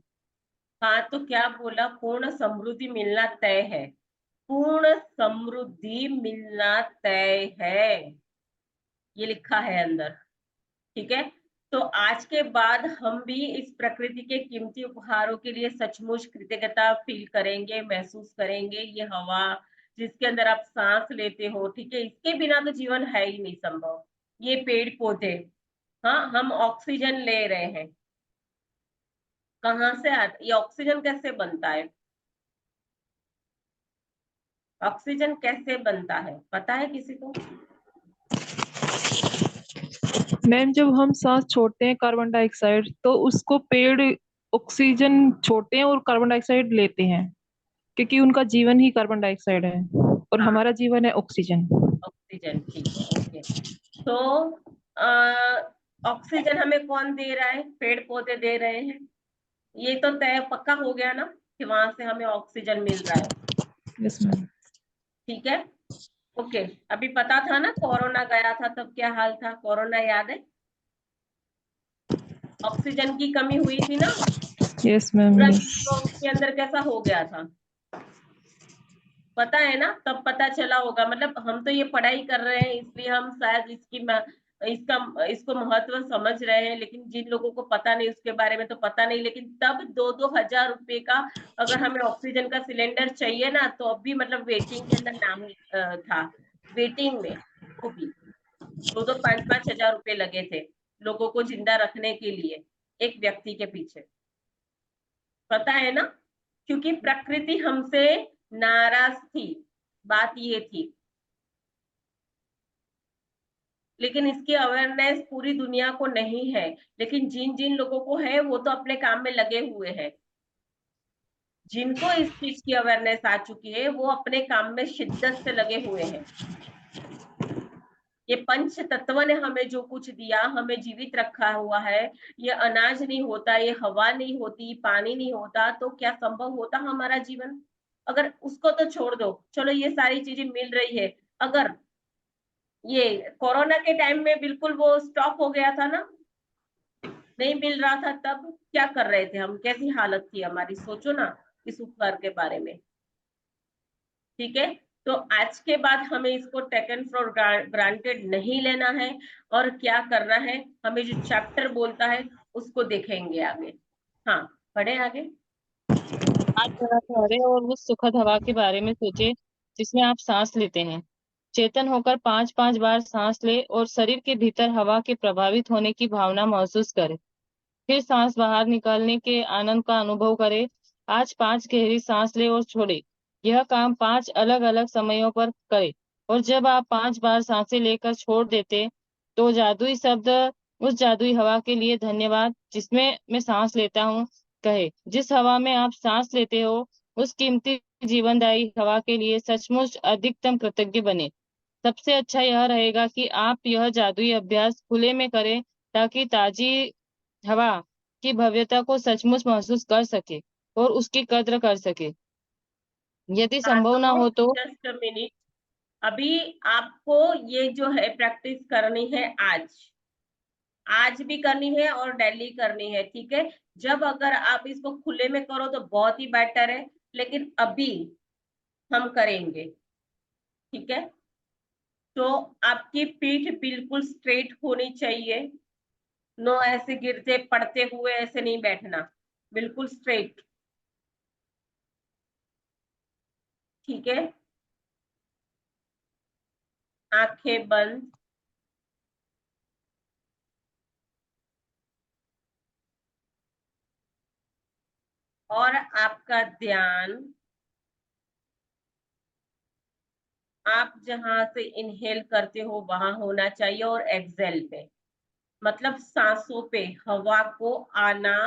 हाँ, तो क्या बोला? पूर्ण समृद्धि मिलना तय है। पूर्ण समृद्धि मिलना तय है, ये लिखा है अंदर। ठीक है, तो आज के बाद हम भी इस प्रकृति के कीमती उपहारों के लिए सचमुच कृतज्ञता फील करेंगे, महसूस करेंगे। ये हवा जिसके अंदर आप सांस लेते हो, ठीक है, इसके बिना तो जीवन है ही नहीं संभव। ये पेड़ पौधे, हाँ, हम ऑक्सीजन ले रहे हैं, कहाँ से आता? ये ऑक्सीजन कैसे बनता है? ऑक्सीजन कैसे बनता है, पता है किसी को? मैम जब हम सांस छोड़ते हैं कार्बन डाइऑक्साइड, तो उसको पेड़ ऑक्सीजन छोड़ते हैं और कार्बन डाइऑक्साइड लेते हैं, क्योंकि उनका जीवन ही कार्बन डाइऑक्साइड है और हाँ, हमारा जीवन है ऑक्सीजन। ऑक्सीजन, ठीक है, ओके। तो ऑक्सीजन हमें कौन दे रहा है? पेड़ पौधे दे रहे हैं। ये तो तय पक्का हो गया ना कि वहां से हमें ऑक्सीजन मिल रहा है। Yes ma'am. ठीक है, ओके। अभी पता था ना, कोरोना गया था तब क्या हाल था? कोरोना याद है? ऑक्सीजन की कमी हुई थी ना, यस मैम। पूरा यस। विश्व उसके अंदर कैसा हो गया था, पता है ना? तब पता चला होगा। मतलब हम तो ये पढ़ाई कर रहे हैं इसलिए हम शायद इसको महत्व समझ रहे हैं, लेकिन जिन लोगों को पता नहीं उसके बारे में तो पता नहीं। लेकिन तब 2-2 हजार रुपए का अगर हमें ऑक्सीजन का सिलेंडर चाहिए ना, तो अब भी मतलब वेटिंग के अंदर नाम था, वेटिंग में। वो भी 2-2, 5-5 हजार रुपए लगे थे लोगों को जिंदा रखने के लिए, एक व्यक्ति के पीछे। पता है ना? क्योंकि प्रकृति हमसे नाराज थी, बात ये थी। लेकिन इसकी अवेयरनेस पूरी दुनिया को नहीं है, लेकिन जिन जिन लोगों को है वो तो अपने काम में लगे हुए हैं। जिनको इस चीज की अवेयरनेस आ चुकी है वो अपने काम में शिद्दत से लगे हुए हैं। ये पंच तत्व ने हमें जो कुछ दिया, हमें जीवित रखा हुआ है, ये अनाज नहीं होता, ये हवा नहीं होती, पानी नहीं होता, तो क्या संभव होता हमारा जीवन? अगर उसको तो छोड़ दो, चलो ये सारी चीजें मिल रही है, अगर ये कोरोना के टाइम में बिल्कुल वो स्टॉप हो गया था ना, नहीं मिल रहा था, तब क्या कर रहे थे हम, कैसी हालत थी हमारी, सोचो ना इस उपकार के बारे में। ठीक है, तो आज के बाद हमें इसको टेकन फॉर ग्रांटेड नहीं लेना है, और क्या करना है, हमें जो चैप्टर बोलता है उसको देखेंगे आगे। हाँ, पढ़े आगे। आज जरा ठहरे और उस सुखद हवा के बारे में सोचे जिसमें आप सांस लेते हैं। चेतन होकर 5-5 बार सांस ले और शरीर के भीतर हवा के प्रभावित होने की भावना महसूस करें। फिर सांस बाहर निकालने के आनंद का अनुभव करें। आज 5 गहरी सांस ले और छोड़े। यह काम 5 अलग-अलग समयों पर करें। और जब आप 5 बार सांसें लेकर छोड़ देते, तो जादुई शब्द उस जादुई हवा के लिए धन्यवाद जिसमें मैं सांस लेता हूँ कहे। जिस हवा में आप सांस लेते हो, उस कीमती जीवनदायी हवा के लिए सचमुच अधिकतम कृतज्ञ बने। सबसे अच्छा यह रहेगा कि आप यह जादुई अभ्यास खुले में करें, ताकि ताजी हवा की भव्यता को सचमुच महसूस कर सके और उसकी कद्र कर सके। यदि हाँ, संभव ना तो हो तो जस्ट मिनट, अभी आपको ये जो है प्रैक्टिस करनी है, आज भी करनी है और डेली करनी है, ठीक है। जब अगर आप इसको खुले में करो तो बहुत ही बेटर है, लेकिन अभी हम करेंगे, ठीक है। तो आपकी पीठ बिल्कुल स्ट्रेट होनी चाहिए, नो ऐसे गिरते पड़ते हुए ऐसे नहीं बैठना, बिल्कुल स्ट्रेट, ठीक है। आंखें बंद, और आपका ध्यान आप जहां से इनहेल करते हो वहां होना चाहिए, और एक्सहेल पे, मतलब सांसों पे, हवा को आना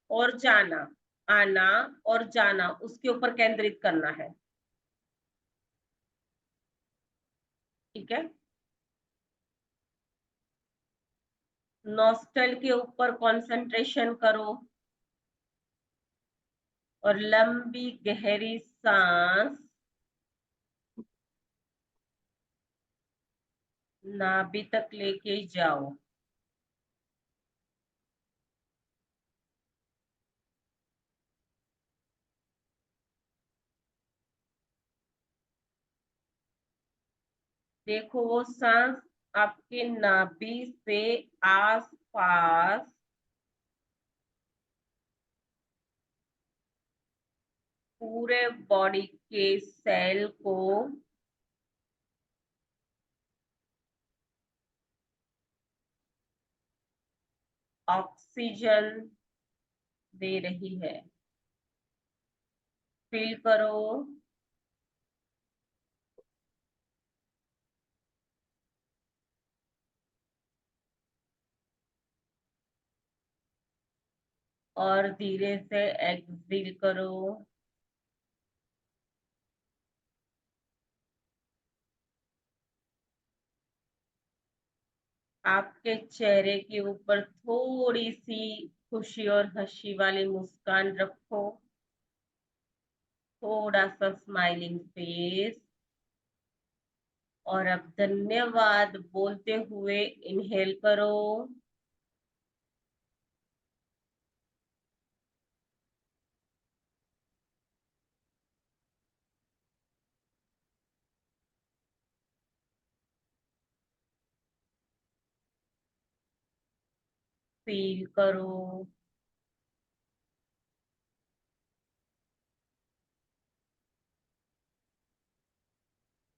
और जाना, आना और जाना, उसके ऊपर केंद्रित करना है, ठीक है। नॉस्टल के ऊपर कंसंट्रेशन करो, और लंबी गहरी सांस नाभि तक लेके जाओ। देखो वो सांस आपके नाभि से आस पास पूरे बॉडी के सेल को ऑक्सीजन दे रही है, फील करो। और धीरे से एक्सहेल करो। आपके चेहरे के ऊपर थोड़ी सी खुशी और हंसी वाली मुस्कान रखो, थोड़ा सा स्माइलिंग फेस, और अब धन्यवाद बोलते हुए इनहेल करो। फील करो।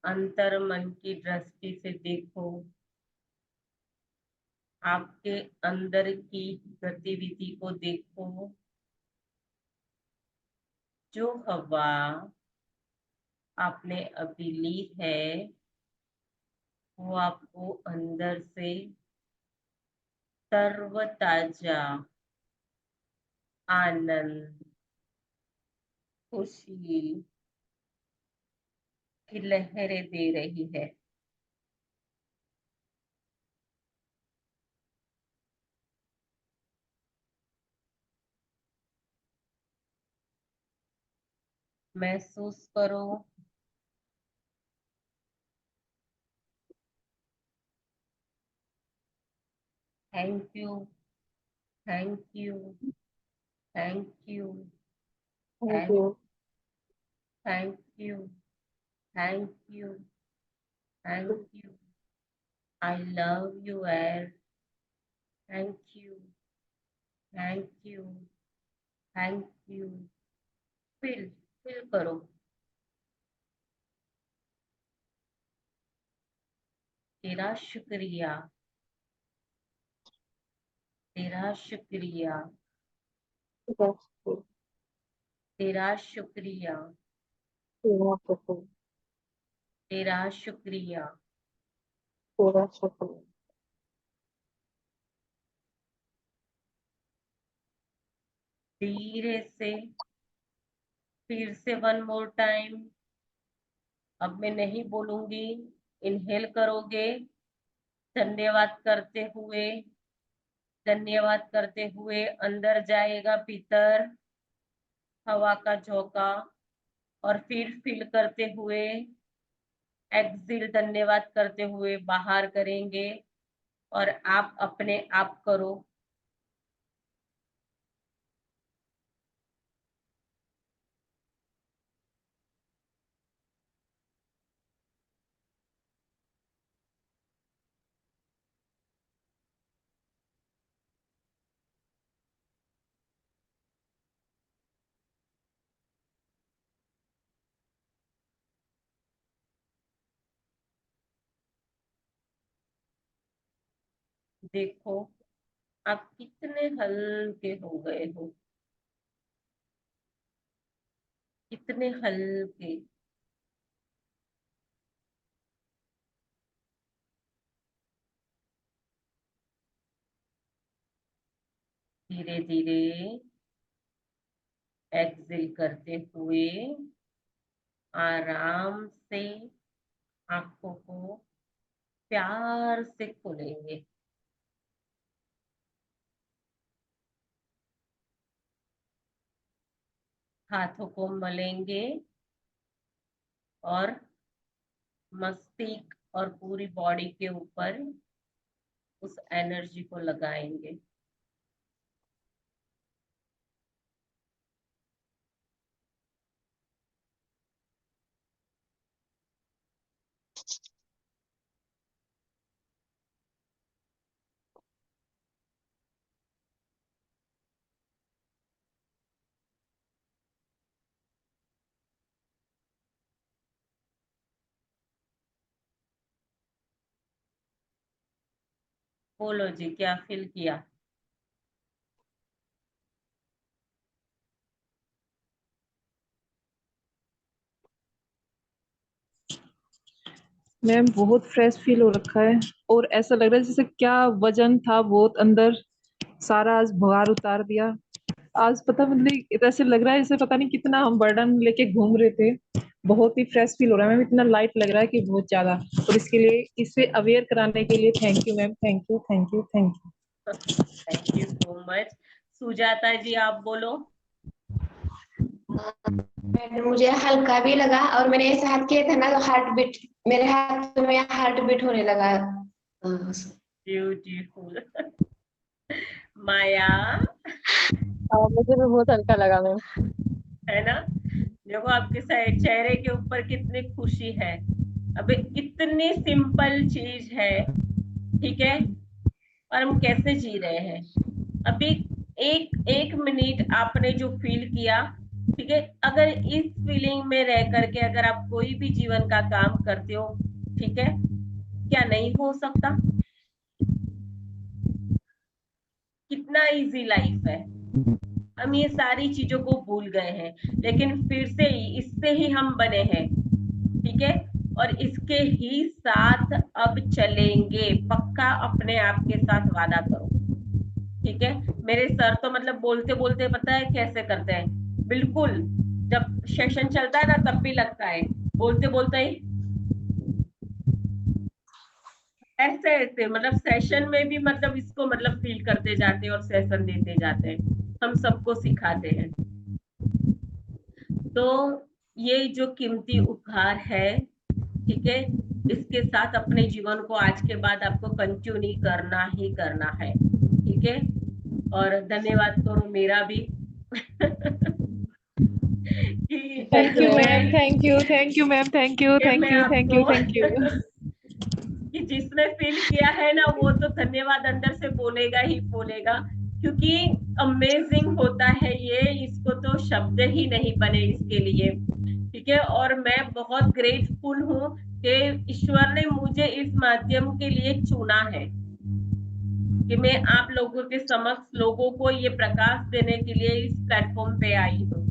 अंतर मन की दृष्टि से देखो, आपके अंदर की गतिविधि को देखो। जो हवा आपने अभी ली है, वो आपको अंदर से तरोताजा, आनंद, खुशी की लहरें दे रही है। महसूस करो। Thank you, thank you, thank you, thank thank you. Thank you, thank you, thank you. I love you air. Thank you, thank you, thank you. Feel feel करो। तेरा शुक्रिया, तेरा शुक्रिया, तेरा शुक्रिया, तेरा शुक्रिया, तेरा शुक्रिया। तेरा शुक्रिया। धीरे से फिर से वन मोर टाइम। अब मैं नहीं बोलूंगी, इनहेल करोगे। धन्यवाद करते हुए, धन्यवाद करते हुए अंदर जाएगा भीतर हवा का झोंका, और फिर फील करते हुए एक्सिल धन्यवाद करते हुए बाहर करेंगे। और आप अपने आप करो। देखो आप कितने हल्के हो गए हो, कितने हल्के। धीरे धीरे एक्सिल करते हुए आराम से आंखों को प्यार से खोलेंगे। हाथों को मलेंगे और मस्तिष्क और पूरी बॉडी के ऊपर उस एनर्जी को लगाएंगे। बोलो जी, क्या फील किया? मैम बहुत फ्रेश फील हो रखा है, और ऐसा लग रहा है जैसे क्या वजन था बहुत अंदर, सारा आज भार उतार दिया। आज पता मतलब ऐसे लग रहा है जैसे पता नहीं कितना हम बर्डन लेके घूम रहे थे। बहुत ही फ्रेश फील हो रहा है मैम, इतना लाइट लग रहा है कि बहुत ज्यादा। और इसके लिए, इसे अवेयर कराने के लिए thank you ma'am, thank you thank you thank you. Thank you so much. Sujata ji आप बोलो। मैडम मुझे हल्का भी लगा, और मैंने ऐसे हाथ किए थे ना तो हार्ट बीट, मेरे हाथ में हार्ट बीट होने लगा। ब्यूटीफुल। माया। मुझे भी बहुत हल्का लगा मैम। है ना? देखो आपके चेहरे के ऊपर कितनी खुशी है। अबे इतनी सिंपल चीज है, ठीक है, और हम कैसे जी रहे हैं। अभी एक एक मिनट आपने जो फील किया, ठीक है, अगर इस फीलिंग में रह करके अगर आप कोई भी जीवन का काम करते हो, ठीक है, क्या नहीं हो सकता? कितना इजी लाइफ है। हम ये सारी चीजों को भूल गए हैं, लेकिन फिर से इससे ही हम बने हैं, ठीक है, और इसके ही साथ अब चलेंगे। पक्का अपने आप के साथ वादा करो, ठीक है। मेरे सर तो मतलब बोलते बोलते पता है कैसे करते हैं, बिल्कुल जब सेशन चलता है ना तब भी लगता है बोलते बोलते ही ऐसे ऐसे, मतलब सेशन में भी मतलब इसको मतलब फील करते जाते हैं और सेशन देते जाते हैं। हम सबको सिखाते हैं। तो ये जो कीमती उपहार है, ठीक है, इसके साथ अपने जीवन को आज के बाद आपको कंटिन्यू करना ही करना है, ठीक है। और धन्यवाद करो मेरा भी कि थैंक यू मैं ma'am, thank you, thank you ma'am, thank you, कि थैंक मैं यू, थैंक यू, आपको थैंक यू। कि जिसने फील किया है ना वो तो धन्यवाद अंदर से बोलेगा ही बोलेगा, क्योंकि अमेजिंग होता है ये, इसको तो शब्द ही नहीं बने इसके लिए, ठीक है। और मैं बहुत ग्रेटफुल हूँ कि ईश्वर ने मुझे इस माध्यम के लिए चुना है कि मैं आप लोगों के समक्ष लोगों को ये प्रकाश देने के लिए इस प्लेटफॉर्म पे आई हूँ।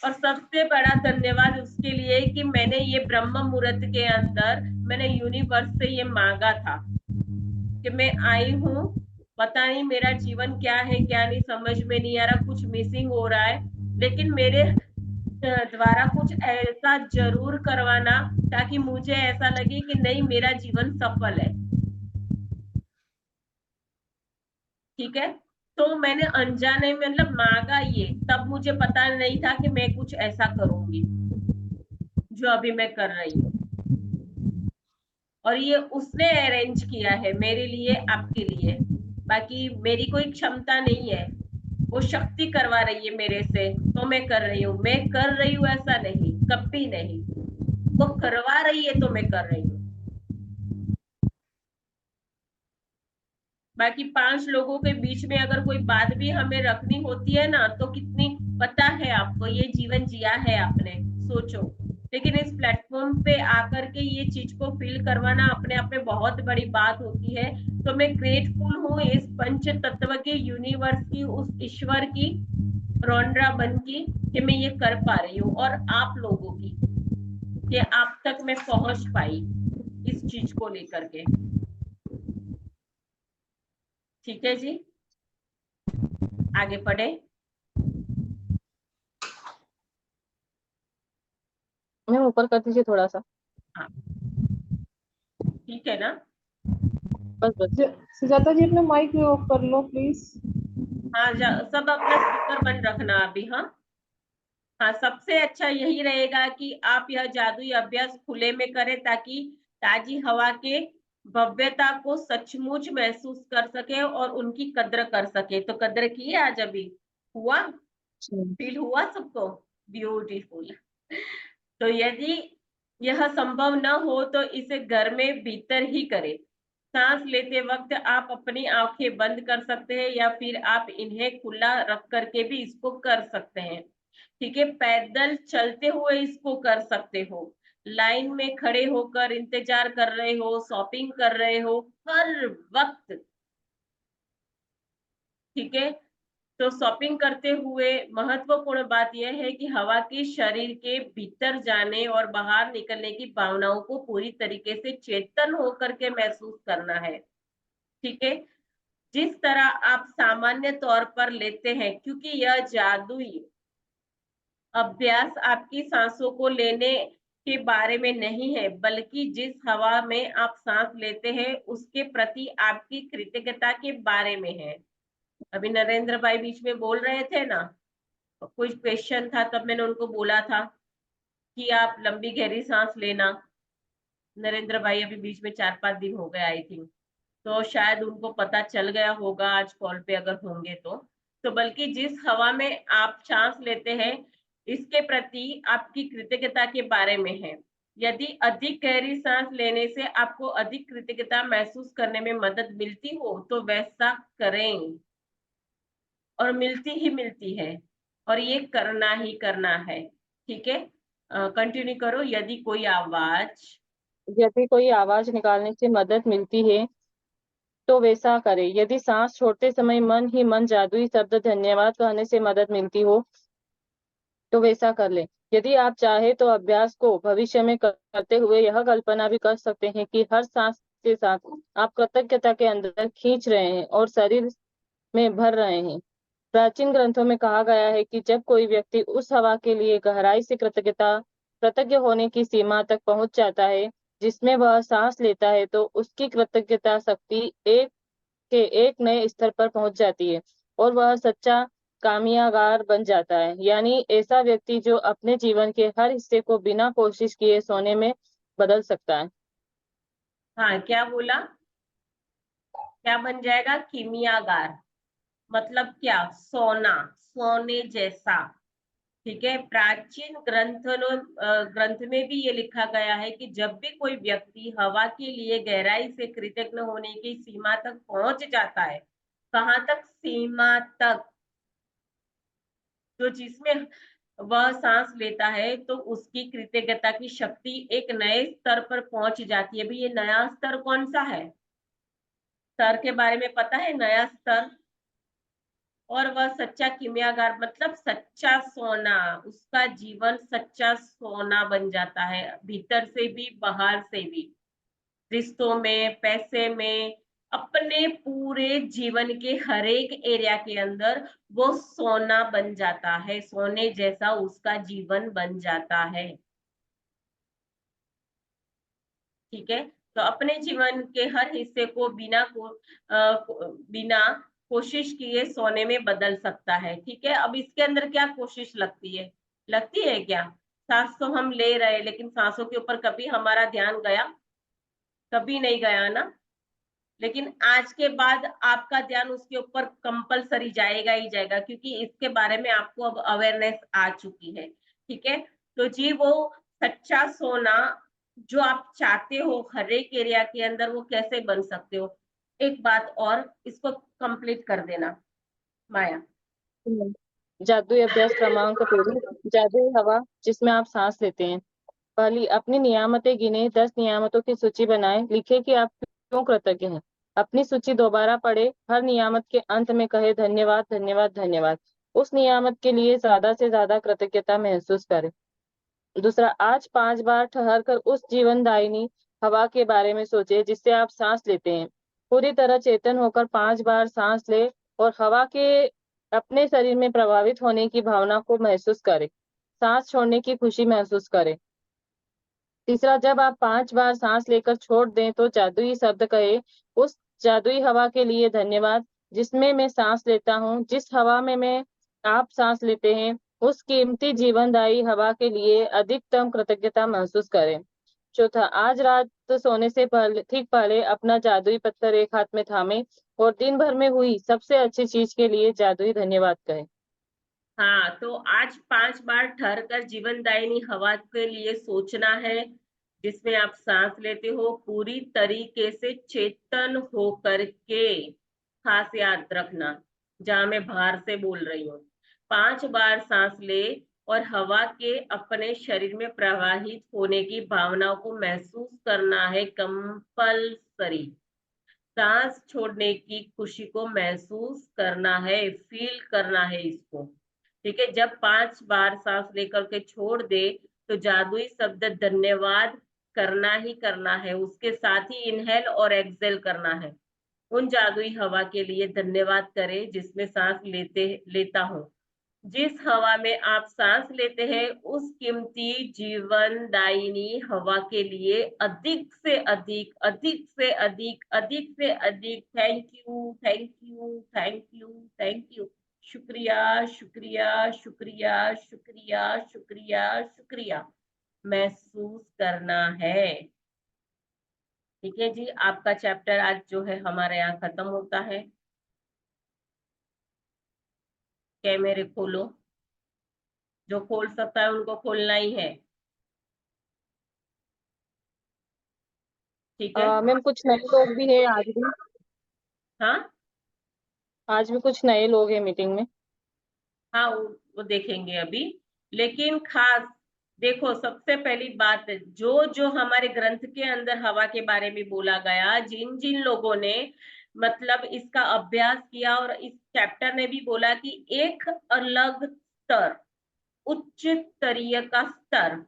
और सबसे बड़ा धन्यवाद उसके लिए कि मैंने ये ब्रह्म मुहूर्त के अंदर मैंने यूनिवर्स से ये मांगा था कि मैं आई हूँ, पता नहीं मेरा जीवन क्या है क्या नहीं, समझ में नहीं आ रहा, कुछ मिसिंग हो रहा है, लेकिन मेरे द्वारा कुछ ऐसा जरूर करवाना ताकि मुझे ऐसा लगे कि नहीं मेरा जीवन सफल है, ठीक है। तो मैंने अनजाने में मतलब मांगा ये, तब मुझे पता नहीं था कि मैं कुछ ऐसा करूंगी जो अभी मैं कर रही हूँ। और ये उसने अरेंज किया है मेरे लिए, आपके लिए, बाकी मेरी कोई क्षमता नहीं है, वो शक्ति करवा रही है मेरे से, तो मैं कर रही हूँ, मैं कर रही हूँ ऐसा नहीं, कभी नहीं, वो करवा रही है तो मैं कर रही हूँ। बाकी 5 लोगों के बीच में अगर कोई बात भी हमें रखनी होती है ना, तो कितनी, पता है आपको, ये जीवन जिया है आपने, सोचो। लेकिन इस प्लेटफॉर्म पे आकर के ये चीज को फील करवाना अपने आप में बहुत बड़ी बात होती है। तो मैं ग्रेटफुल हूँ इस पंच तत्व के यूनिवर्स की, उस ईश्वर की, रौनरा बन की, कि मैं ये कर पा रही हूँ, और आप लोगों की कि आप तक मैं पहुंच पाई इस चीज को लेकर के, ठीक है जी। आगे बढ़े। मैम ऊपर कर दीजिए थोड़ा सा, हाँ, ठीक है ना। बस बस। सुजाता जी अपना माइक ऑफ कर लो प्लीज। हाँ, सब अपना स्पीकर बंद रखना अभी। हाँ हाँ, सबसे अच्छा यही रहेगा कि आप यह जादुई अभ्यास खुले में करें, ताकि ताजी हवा के भव्यता को सचमुच महसूस कर सके और उनकी कद्र कर सके। तो कद्र की आज अभी हुआ, फील हुआ सबको, ब्यूटीफुल। तो यदि यह संभव न हो तो इसे घर में भीतर ही करें। सांस लेते वक्त आप अपनी आंखें बंद कर सकते हैं या फिर आप इन्हें खुला रख करके भी इसको कर सकते हैं, ठीक है। पैदल चलते हुए इसको कर सकते हो, लाइन में खड़े होकर इंतजार कर रहे हो, शॉपिंग कर रहे हो, हर वक्त, ठीक है। तो शॉपिंग करते हुए महत्वपूर्ण बात यह है कि हवा के शरीर के भीतर जाने और बाहर निकलने की भावनाओं को पूरी तरीके से चेतन होकर के महसूस करना है, ठीक है। जिस तरह आप सामान्य तौर पर लेते हैं, क्योंकि यह जादुई अभ्यास आपकी सांसों को लेने के बारे में नहीं है, बल्कि जिस हवा में आप सांस लेते हैं उसके प्रति आपकी कृतज्ञता के बारे में है। अभी नरेंद्र भाई बीच में बोल रहे थे ना, कोई क्वेश्चन था, तब मैंने उनको बोला था कि आप लंबी गहरी सांस लेना। नरेंद्र भाई अभी बीच में 4-5 दिन हो गए आई थिंक, तो शायद उनको पता चल गया होगा आज कॉल पे अगर होंगे तो बल्कि जिस हवा में आप सांस लेते हैं इसके प्रति आपकी कृतज्ञता के बारे में है। यदि अधिक गहरी सांस लेने से आपको अधिक कृतज्ञता महसूस करने में मदद मिलती हो तो वैसा करें, और मिलती ही मिलती है, और ये करना ही करना है, ठीक है। कंटिन्यू करो। यदि कोई आवाज निकालने से मदद मिलती है तो वैसा करे। यदि सांस छोड़ते समय मन ही मन जादुई शब्द धन्यवाद कहने से मदद मिलती हो तो वैसा कर ले। यदि आप चाहे तो अभ्यास को भविष्य में करते हुए यह कल्पना भी कर सकते हैं कि हर सांस के साथ आप कृतज्ञता के अंदर खींच रहे हैं और शरीर में भर रहे हैं। प्राचीन ग्रंथों में कहा गया है कि जब कोई व्यक्ति उस हवा के लिए गहराई से कृतज्ञ होने की सीमा तक पहुंच जाता है जिसमें वह सांस लेता है, तो उसकी कृतज्ञता शक्ति एक नए स्तर पर पहुंच जाती है और वह सच्चा कामयागार बन जाता है। यानी ऐसा व्यक्ति जो अपने जीवन के हर हिस्से को बिना कोशिश किए सोने में बदल सकता है। हाँ, क्या बोला? क्या बन जाएगा? कीमियागार। मतलब क्या? सोना, सोने जैसा। ठीक है। प्राचीन ग्रंथ में भी ये लिखा गया है कि जब भी कोई व्यक्ति हवा के लिए गहराई से कृतज्ञ होने की सीमा तक पहुंच जाता है, कहाँ तक? सीमा तक। तो जिसमें वह सांस लेता है तो उसकी कृतज्ञता की शक्ति एक नए स्तर पर पहुंच जाती है। भाई, ये नया स्तर कौन सा है? स्तर के बारे में पता है? नया स्तर। और वह सच्चा कीमियागार मतलब सच्चा सोना, उसका जीवन सच्चा सोना बन जाता है, भीतर से भी बाहर से भी, रिश्तों में, पैसे में, अपने पूरे जीवन के हर एक एरिया के अंदर वो सोना बन जाता है, सोने जैसा उसका जीवन बन जाता है। ठीक है। तो अपने जीवन के हर हिस्से को बिना कोशिश किए सोने में बदल सकता है। ठीक है। अब इसके अंदर क्या कोशिश लगती है? लगती है क्या? सांस तो हम ले रहे हैं, लेकिन सांसों के ऊपर कभी हमारा ध्यान गया? कभी नहीं गया ना। लेकिन आज के बाद आपका ध्यान उसके ऊपर कंपलसरी जाएगा ही जाएगा, क्योंकि इसके बारे में आपको अब अवेयरनेस आ चुकी है। ठीक है। तो जी, वो सच्चा सोना जो आप चाहते हो हर एक एरिया के अंदर, वो कैसे बन सकते हो? एक बात और, इसको कंप्लीट कर देना माया। जादुई अभ्यास क्रमांक 13, जादुई हवा जिसमें आप सांस लेते हैं। पहली, अपनी नियामतें गिने, 10 नियामतों की सूची बनाएं, लिखे कि आप क्यों कृतज्ञ हैं। अपनी सूची दोबारा पढ़े, हर नियामत के अंत में कहे धन्यवाद धन्यवाद धन्यवाद। उस नियामत के लिए ज्यादा से ज्यादा कृतज्ञता महसूस करें। दूसरा, आज 5 बार ठहर कर उस जीवनदायिनी हवा के बारे में सोचे जिससे आप सांस लेते हैं। पूरी तरह चेतन होकर 5 बार सांस ले और हवा के अपने शरीर में प्रभावित होने की भावना को महसूस करें। सांस छोड़ने की खुशी महसूस करें। तीसरा, जब आप 5 बार सांस लेकर छोड़ दें तो जादुई शब्द कहे, उस जादुई हवा के लिए धन्यवाद जिसमें मैं सांस लेता हूँ। जिस हवा में मैं आप सांस लेते हैं, उस कीमती जीवनदायी हवा के लिए अधिकतम कृतज्ञता महसूस करें। चौथा, आज रात सोने से पहले, ठीक पहले, अपना जादुई पत्थर एक हाथ में थामे और दिन भर में हुई सबसे अच्छी चीज के लिए जादुई धन्यवाद कहें। हाँ, तो आज 5 बार ठहर कर जीवनदायिनी हवा के लिए सोचना है, जिसमें आप सांस लेते हो, पूरी तरीके से चेतन हो करके। खास याद रखना, जहां मैं बाहर से बोल रही हूँ। 5 बार सांस ले और हवा के अपने शरीर में प्रवाहित होने की भावनाओं को महसूस करना है कंपल्सरी। सांस छोड़ने की खुशी को महसूस करना है, फील करना है इसको। ठीक है। जब 5 बार सांस लेकर के छोड़ दे तो जादुई शब्द धन्यवाद करना ही करना है, उसके साथ ही इनहेल और एक्सेल करना है। उन जादुई हवा के लिए धन्यवाद करें जिसमें सांस लेता हूँ। जिस हवा में आप सांस लेते हैं, उस कीमती जीवनदायिनी हवा के लिए अधिक से अधिक, अधिक से अधिक, अधिक से अधिक thank you, thank you, thank you, thank you, शुक्रिया, शुक्रिया, शुक्रिया, शुक्रिया, शुक्रिया, शुक्रिया महसूस करना है। ठीक है जी। आपका चैप्टर आज जो है हमारे यहाँ खत्म होता है। कैमरे खोलो, जो खोल सकता है उनको खोलना ही है। ठीक है। मैम, कुछ नए लोग भी है आज भी। हाँ आज भी कुछ नए लोग हैं मीटिंग में। हाँ, वो देखेंगे अभी। लेकिन खास देखो, सबसे पहली बात, जो जो हमारे ग्रंथ के अंदर हवा के बारे में बोला गया, जिन जिन लोगों ने मतलब इसका अभ्यास किया, और इस चैप्टर ने भी बोला कि एक अलग स्तर, उच्च स्तरीय का स्तर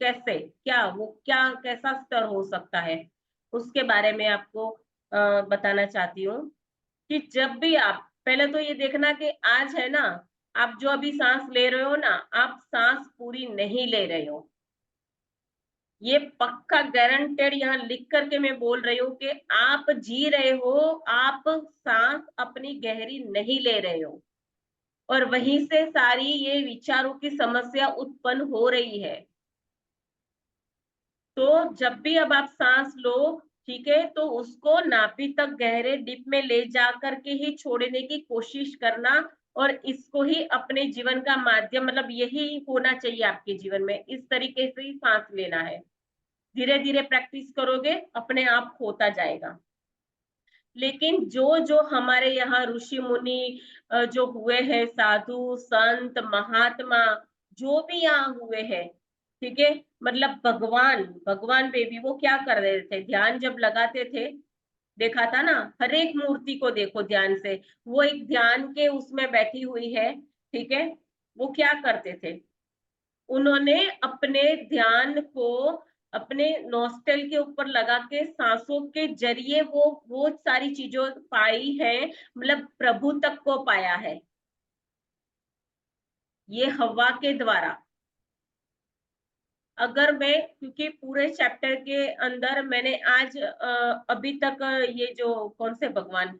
कैसे, क्या वो, क्या कैसा स्तर हो सकता है, उसके बारे में आपको बताना चाहती हूँ। कि जब भी आप, पहले तो ये देखना कि आज है ना, आप जो अभी सांस ले रहे हो ना, आप सांस पूरी नहीं ले रहे हो। ये पक्का गारंटेड यहाँ लिख करके मैं बोल रही हूँ कि आप जी रहे हो, आप सांस अपनी गहरी नहीं ले रहे हो। और वहीं से सारी ये विचारों की समस्या उत्पन्न हो रही है। तो जब भी अब आप सांस लो, ठीक है, तो उसको नाभि तक गहरे डीप में ले जा करके ही छोड़ने की कोशिश करना, और इसको ही अपने जीवन का माध्यम, मतलब यही होना चाहिए आपके जीवन में, इस तरीके से ही सांस लेना है। धीरे धीरे प्रैक्टिस करोगे, अपने आप होता जाएगा। लेकिन जो जो हमारे यहाँ ऋषि मुनि जो हुए हैं, साधु संत महात्मा जो भी यहाँ हुए हैं, ठीक है, मतलब भगवान भगवान बेबी, वो क्या कर रहे थे? ध्यान जब लगाते थे, देखा था ना, हर एक मूर्ति को देखो ध्यान से, वो एक ध्यान के उसमें बैठी हुई है, ठीक है। वो क्या करते थे? उन्होंने अपने ध्यान को अपने नोस्टल के ऊपर लगा के सांसों के जरिए वो सारी चीजों पाई है, मतलब प्रभु तक को पाया है, ये हवा के द्वारा। अगर मैं, क्योंकि पूरे चैप्टर के अंदर मैंने आज अभी तक ये जो कौन से भगवान,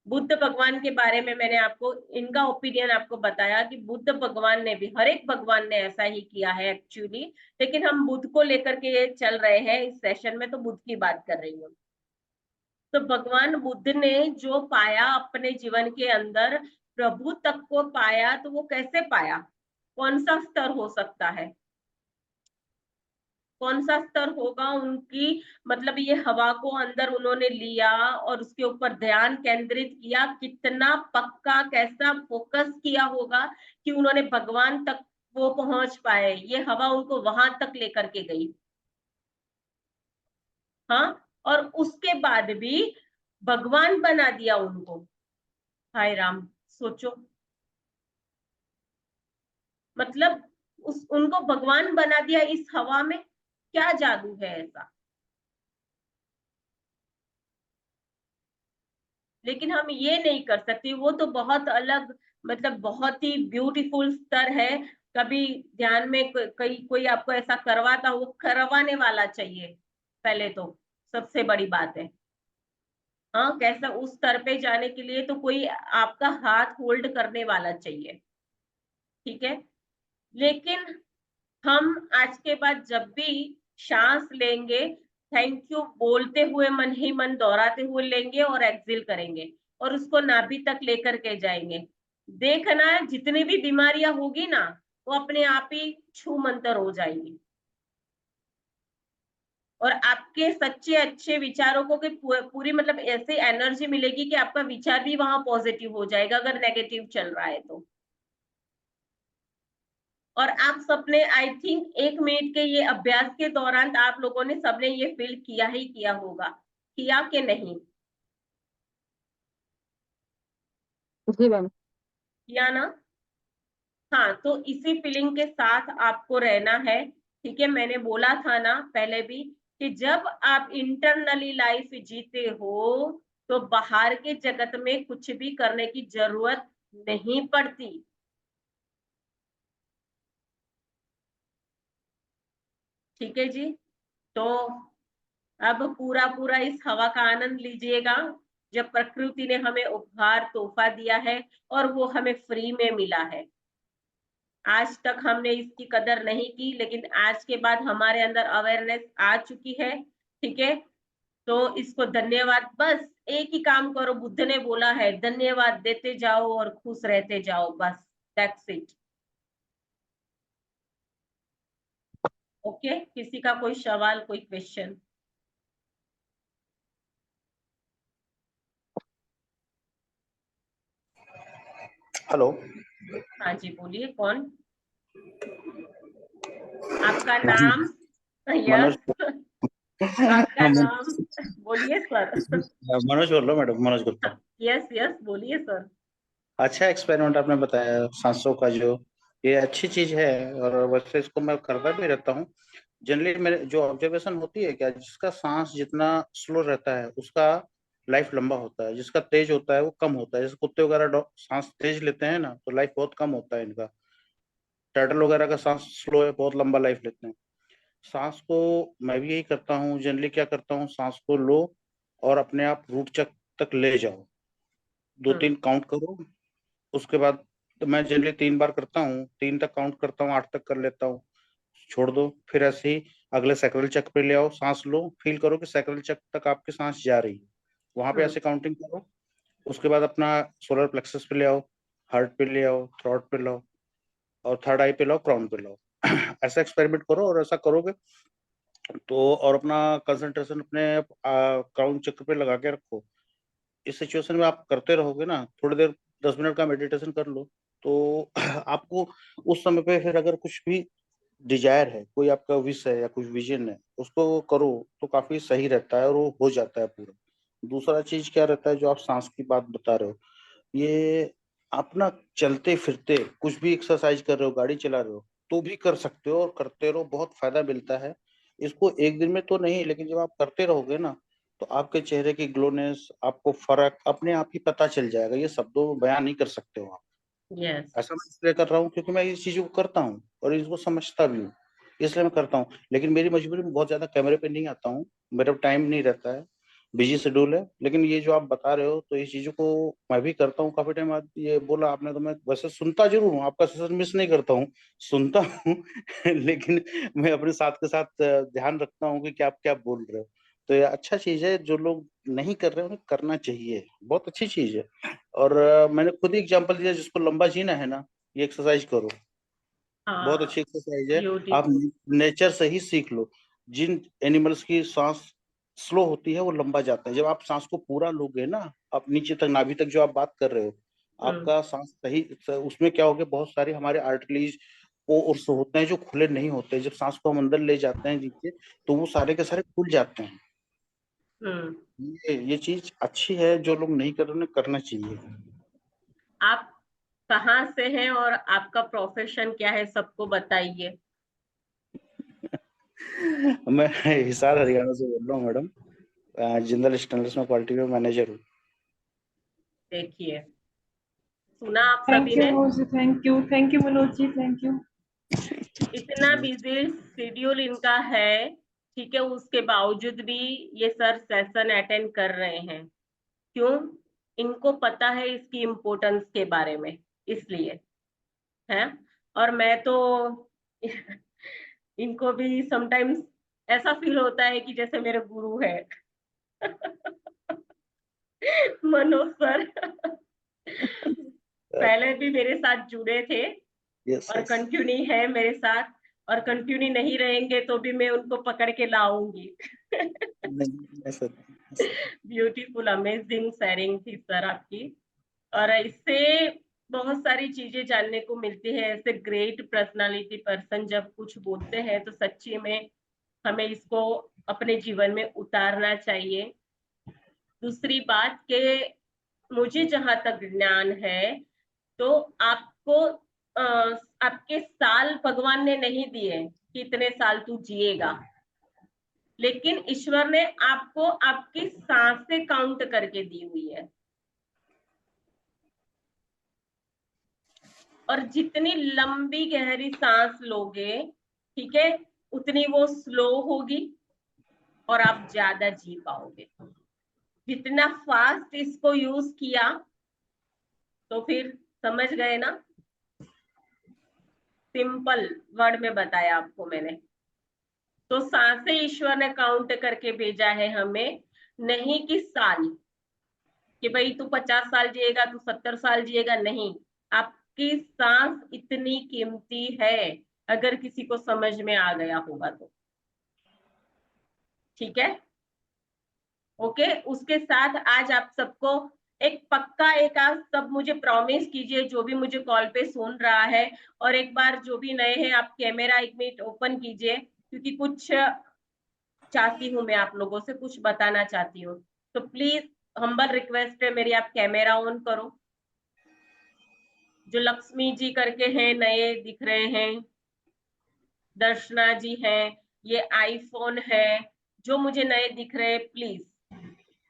बुद्ध भगवान के बारे में मैंने आपको इनका ओपिनियन आपको बताया कि बुद्ध भगवान ने भी, हर एक भगवान ने ऐसा ही किया है एक्चुअली, लेकिन हम बुद्ध को लेकर के चल रहे हैं इस सेशन में, तो बुद्ध की बात कर रही हूँ। तो भगवान बुद्ध ने जो पाया अपने जीवन के अंदर, प्रभु तक को पाया, तो वो कैसे पाया? कौन सा स्तर हो सकता है? कौन सा स्तर होगा उनकी, मतलब ये हवा को अंदर उन्होंने लिया और उसके ऊपर ध्यान केंद्रित किया, कितना पक्का कैसा फोकस किया होगा कि उन्होंने भगवान तक वो पहुंच पाए, ये हवा उनको वहां तक लेकर के गई। हाँ, और उसके बाद भी भगवान बना दिया उनको। हाय राम, सोचो, मतलब उनको भगवान बना दिया इस हवा में, क्या जादू है ऐसा? लेकिन हम ये नहीं कर सकते, वो तो बहुत अलग, मतलब बहुत ही ब्यूटीफुल स्तर है। कभी ध्यान में कोई आपको ऐसा करवाता, वो करवाने वाला चाहिए पहले तो, सबसे बड़ी बात है। हाँ, कैसा उस स्तर पे जाने के लिए तो कोई आपका हाथ होल्ड करने वाला चाहिए, ठीक है। लेकिन हम आज के बाद जब भी सांस लेंगे, थैंक यू बोलते हुए मन ही मन दोहराते हुए लेंगे और एक्सेल करेंगे, और उसको नाभि तक लेकर के जाएंगे। देखना, जितनी भी बीमारियां होगी ना, वो अपने आप ही छू मंतर हो जाएगी, और आपके सच्चे अच्छे विचारों को पूरी मतलब ऐसे एनर्जी मिलेगी कि आपका विचार भी वहां पॉजिटिव हो जाएगा, अगर नेगेटिव चल रहा है तो। और आप सबने, आई थिंक 1 मिनट के ये अभ्यास के दौरान आप लोगों ने सबने ये फील किया ही किया होगा, किया कि नहीं? जी मैम। किया ना? हाँ, तो इसी फीलिंग के साथ आपको रहना है, ठीक है। मैंने बोला था ना पहले भी कि जब आप इंटरनली लाइफ जीते हो, तो बाहर के जगत में कुछ भी करने की जरूरत नहीं पड़ती। ठीक है जी। तो अब पूरा पूरा इस हवा का आनंद लीजिएगा, जब प्रकृति ने हमें उपहार तोहफा दिया है, और वो हमें फ्री में मिला है। आज तक हमने इसकी कदर नहीं की, लेकिन आज के बाद हमारे अंदर अवेयरनेस आ चुकी है, ठीक है। तो इसको धन्यवाद, बस एक ही काम करो, बुद्ध ने बोला है धन्यवाद देते जाओ और खुश रहते जाओ, बस दैट्स इट। ओके, किसी का कोई सवाल, कोई क्वेश्चन? हेलो। हाँ जी, बोलिए, कौन? आपका जी, नाम? मनोज। यस, आपका नाम बोलिए सर। मनोज बोल रहा हूँ madam, Manoj Gupta. Yes yes, बोलिए सर। अच्छा एक्सपेरिमेंट आपने बताया सांसों का, जो ये अच्छी चीज है, और वैसे इसको मैं करता भी रहता हूँ। जनरली मेरे जो ऑब्जर्वेशन होती है, क्या जिसका सांस जितना स्लो रहता है उसका लाइफ लंबा होता है, जिसका तेज होता है वो कम होता है। जैसे कुत्ते वगैरह सांस तेज लेते हैं ना, तो लाइफ बहुत कम होता है इनका। टर्टल वगैरह का सांस स्लो है, बहुत लंबा लाइफ लेते हैं। सांस को मैं भी यही करता हूँ। जनरली क्या करता हूँ, सांस को लो और अपने आप रूट चक तक ले जाओ, 2-3 काउंट करो। उसके बाद तो मैं जनरली 3 बार करता हूँ, 3 तक काउंट करता हूँ, 8 तक कर लेता हूँ, छोड़ दो, फिर ऐसे ही अगले सैक्रल चक्र पे ले आओ, सांस लो, फील करो कि सैक्रल चक्र तक आपकी सांस जा रही है, वहां पे ऐसे काउंटिंग करो। उसके बाद अपना सोलर प्लेक्सस पे ले आओ, हार्ट पे ले आओ, थ्रोट पे लाओ, और थर्ड आई पे लाओ, क्राउन पे लाओ। ऐसा एक्सपेरिमेंट करो, और ऐसा करोगे तो, और अपना कंसंट्रेशन अपने क्राउन चक्र पे लगा के रखो। इस सिचुएशन में आप करते रहोगे ना, थोड़ी देर 10 मिनट का मेडिटेशन कर लो, तो आपको उस समय पे फिर अगर कुछ भी डिजायर है, कोई आपका विश है या कुछ विजन है, उसको करो तो काफी सही रहता है और वो हो जाता है पूरा। दूसरा चीज क्या रहता है, जो आप सांस की बात बता रहे हो, ये अपना चलते फिरते कुछ भी एक्सरसाइज कर रहे हो, गाड़ी चला रहे हो, तो भी कर सकते हो, और करते रहो, बहुत फायदा मिलता है। इसको एक दिन में तो नहीं, लेकिन जब आप करते रहोगे ना, तो आपके चेहरे की ग्लोनेस, आपको फर्क अपने आप ही पता चल जाएगा। ये शब्दों में बयान नहीं कर सकते हो आप। यस। ऐसा मैं इसलिए कर रहा हूँ क्योंकि मैं इस चीजों को करता हूँ और इसको समझता भी हूँ, इसलिए मैं करता हूँ। लेकिन मेरी मजबूरी में बहुत ज्यादा कैमरे पे नहीं आता हूँ, मेरा टाइम नहीं रहता है, बिजी शेड्यूल है। लेकिन ये जो आप बता रहे हो, तो ये चीजों को मैं भी करता हूँ काफी टाइम बाद। ये बोला आपने तो मैं वैसे सुनता जरूर हूँ, आपका सेशन मिस नहीं करता हूँ, सुनता हूँ लेकिन मैं अपने साथ के साथ ध्यान रखता हूँ कि आप क्या बोल रहे हो। तो ये अच्छा चीज है, जो लोग नहीं कर रहे उन्हें करना चाहिए, बहुत अच्छी चीज है। और मैंने खुद ही एग्जांपल दिया, जिसको लंबा जीना है ना, ये एक्सरसाइज करो, बहुत हाँ, अच्छी एक्सरसाइज है। आप ब्यूटीफुल। नेचर से ही सीख लो। जिन एनिमल्स की सांस स्लो होती है वो लंबा जाते हैं। जब आप सांस को पूरा लोगे ना, आप नीचे तक, नाभि तक जो आप बात कर रहे हो, आपका सांस सही, उसमें क्या हो गया, बहुत सारे हमारे आर्टरीज पोर्स होते हैं जो खुले नहीं होते। जब सांस को हम अंदर ले जाते हैं नीचे, तो वो सारे के सारे खुल जाते हैं। ये चीज अच्छी है, जो लोग नहीं कर रहे उन्हें करना चाहिए। आप कहाँ से हैं और आपका प्रोफेशन क्या है, सबको बताइए। मैं हिसार हरियाणा से बोल रहा हूँ मैडम, जिंदल स्टेनलेस में क्वालिटी में मैनेजर हूँ। देखिए, सुना आप सभी थैंक यू ने, thank you Manoj ji, thank you. इतना बिजी शेड्यूल इनका है, ठीक है, उसके बावजूद भी ये सर सेशन अटेंड कर रहे हैं। क्यों? इनको पता है इसकी इम्पोर्टेंस के बारे में, इसलिए है। और मैं तो इनको भी समटाइम्स ऐसा फील होता है कि जैसे मेरे गुरु है मनोज सर पहले भी मेरे साथ जुड़े थे यस और यस। कंटिन्यू है मेरे साथ, और कंटिन्यू नहीं रहेंगे तो भी मैं उनको पकड़ के लाऊंगी। नहीं ऐसा ब्यूटीफुल, अमेजिंग शेयरिंग थी सर आपकी। और इससे बहुत सारी चीजें जानने को मिलती है। ऐसे ग्रेट पर्सनालिटी पर्सन जब कुछ बोलते हैं तो सच्ची में हमें इसको अपने जीवन में उतारना चाहिए। दूसरी बात कि मुझे जहां तक ज्ञान है, तो आपको आपके साल भगवान ने नहीं दिए कि इतने साल तू जिएगा, लेकिन ईश्वर ने आपको आपकी सांसें काउंट करके दी हुई है। और जितनी लंबी गहरी सांस लोगे, ठीक है, उतनी वो स्लो होगी और आप ज्यादा जी पाओगे। जितना फास्ट इसको यूज किया, तो फिर समझ गए ना, सिंपल वर्ड में बताया आपको मैंने। तो सांसें ईश्वर ने काउंट करके भेजा है हमें, नहीं कि साल, कि भाई तू 50 साल जिएगा, तू 70 साल जिएगा, नहीं। आपकी सांस इतनी कीमती है, अगर किसी को समझ में आ गया होगा तो। ठीक है, ओके। उसके साथ आज आप सबको एक पक्का, एक आज सब मुझे प्रॉमिस कीजिए, जो भी मुझे कॉल पे सुन रहा है, और एक बार जो भी नए हैं, आप कैमरा 1 मिनट ओपन कीजिए, क्योंकि कुछ चाहती हूँ मैं, आप लोगों से कुछ बताना चाहती हूँ। तो प्लीज हम्बल रिक्वेस्ट है मेरी, आप कैमरा ऑन करो। जो लक्ष्मी जी करके हैं, नए दिख रहे हैं, दर्शना जी हैं, ये आईफोन है, जो मुझे नए दिख रहे हैं, प्लीज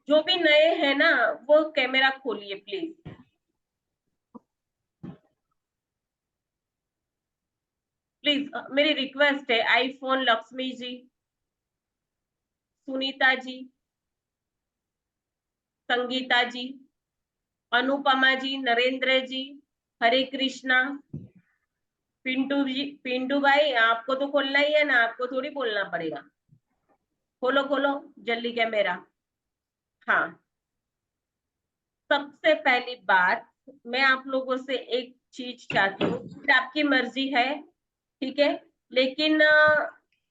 जो भी नए हैं ना, वो कैमरा खोलिए प्लीज। प्लीज मेरी रिक्वेस्ट है, आईफोन लक्ष्मी जी, सुनीता जी, संगीता जी, अनुपमा जी, नरेंद्र जी, हरे कृष्णा। पिंटू भाई आपको तो खोलना ही है ना, आपको थोड़ी बोलना पड़ेगा। खोलो खोलो जल्दी कैमरा। हाँ, सबसे पहली बात मैं आप लोगों से एक चीज चाहती हूँ, फिर आपकी मर्जी है, ठीक है, लेकिन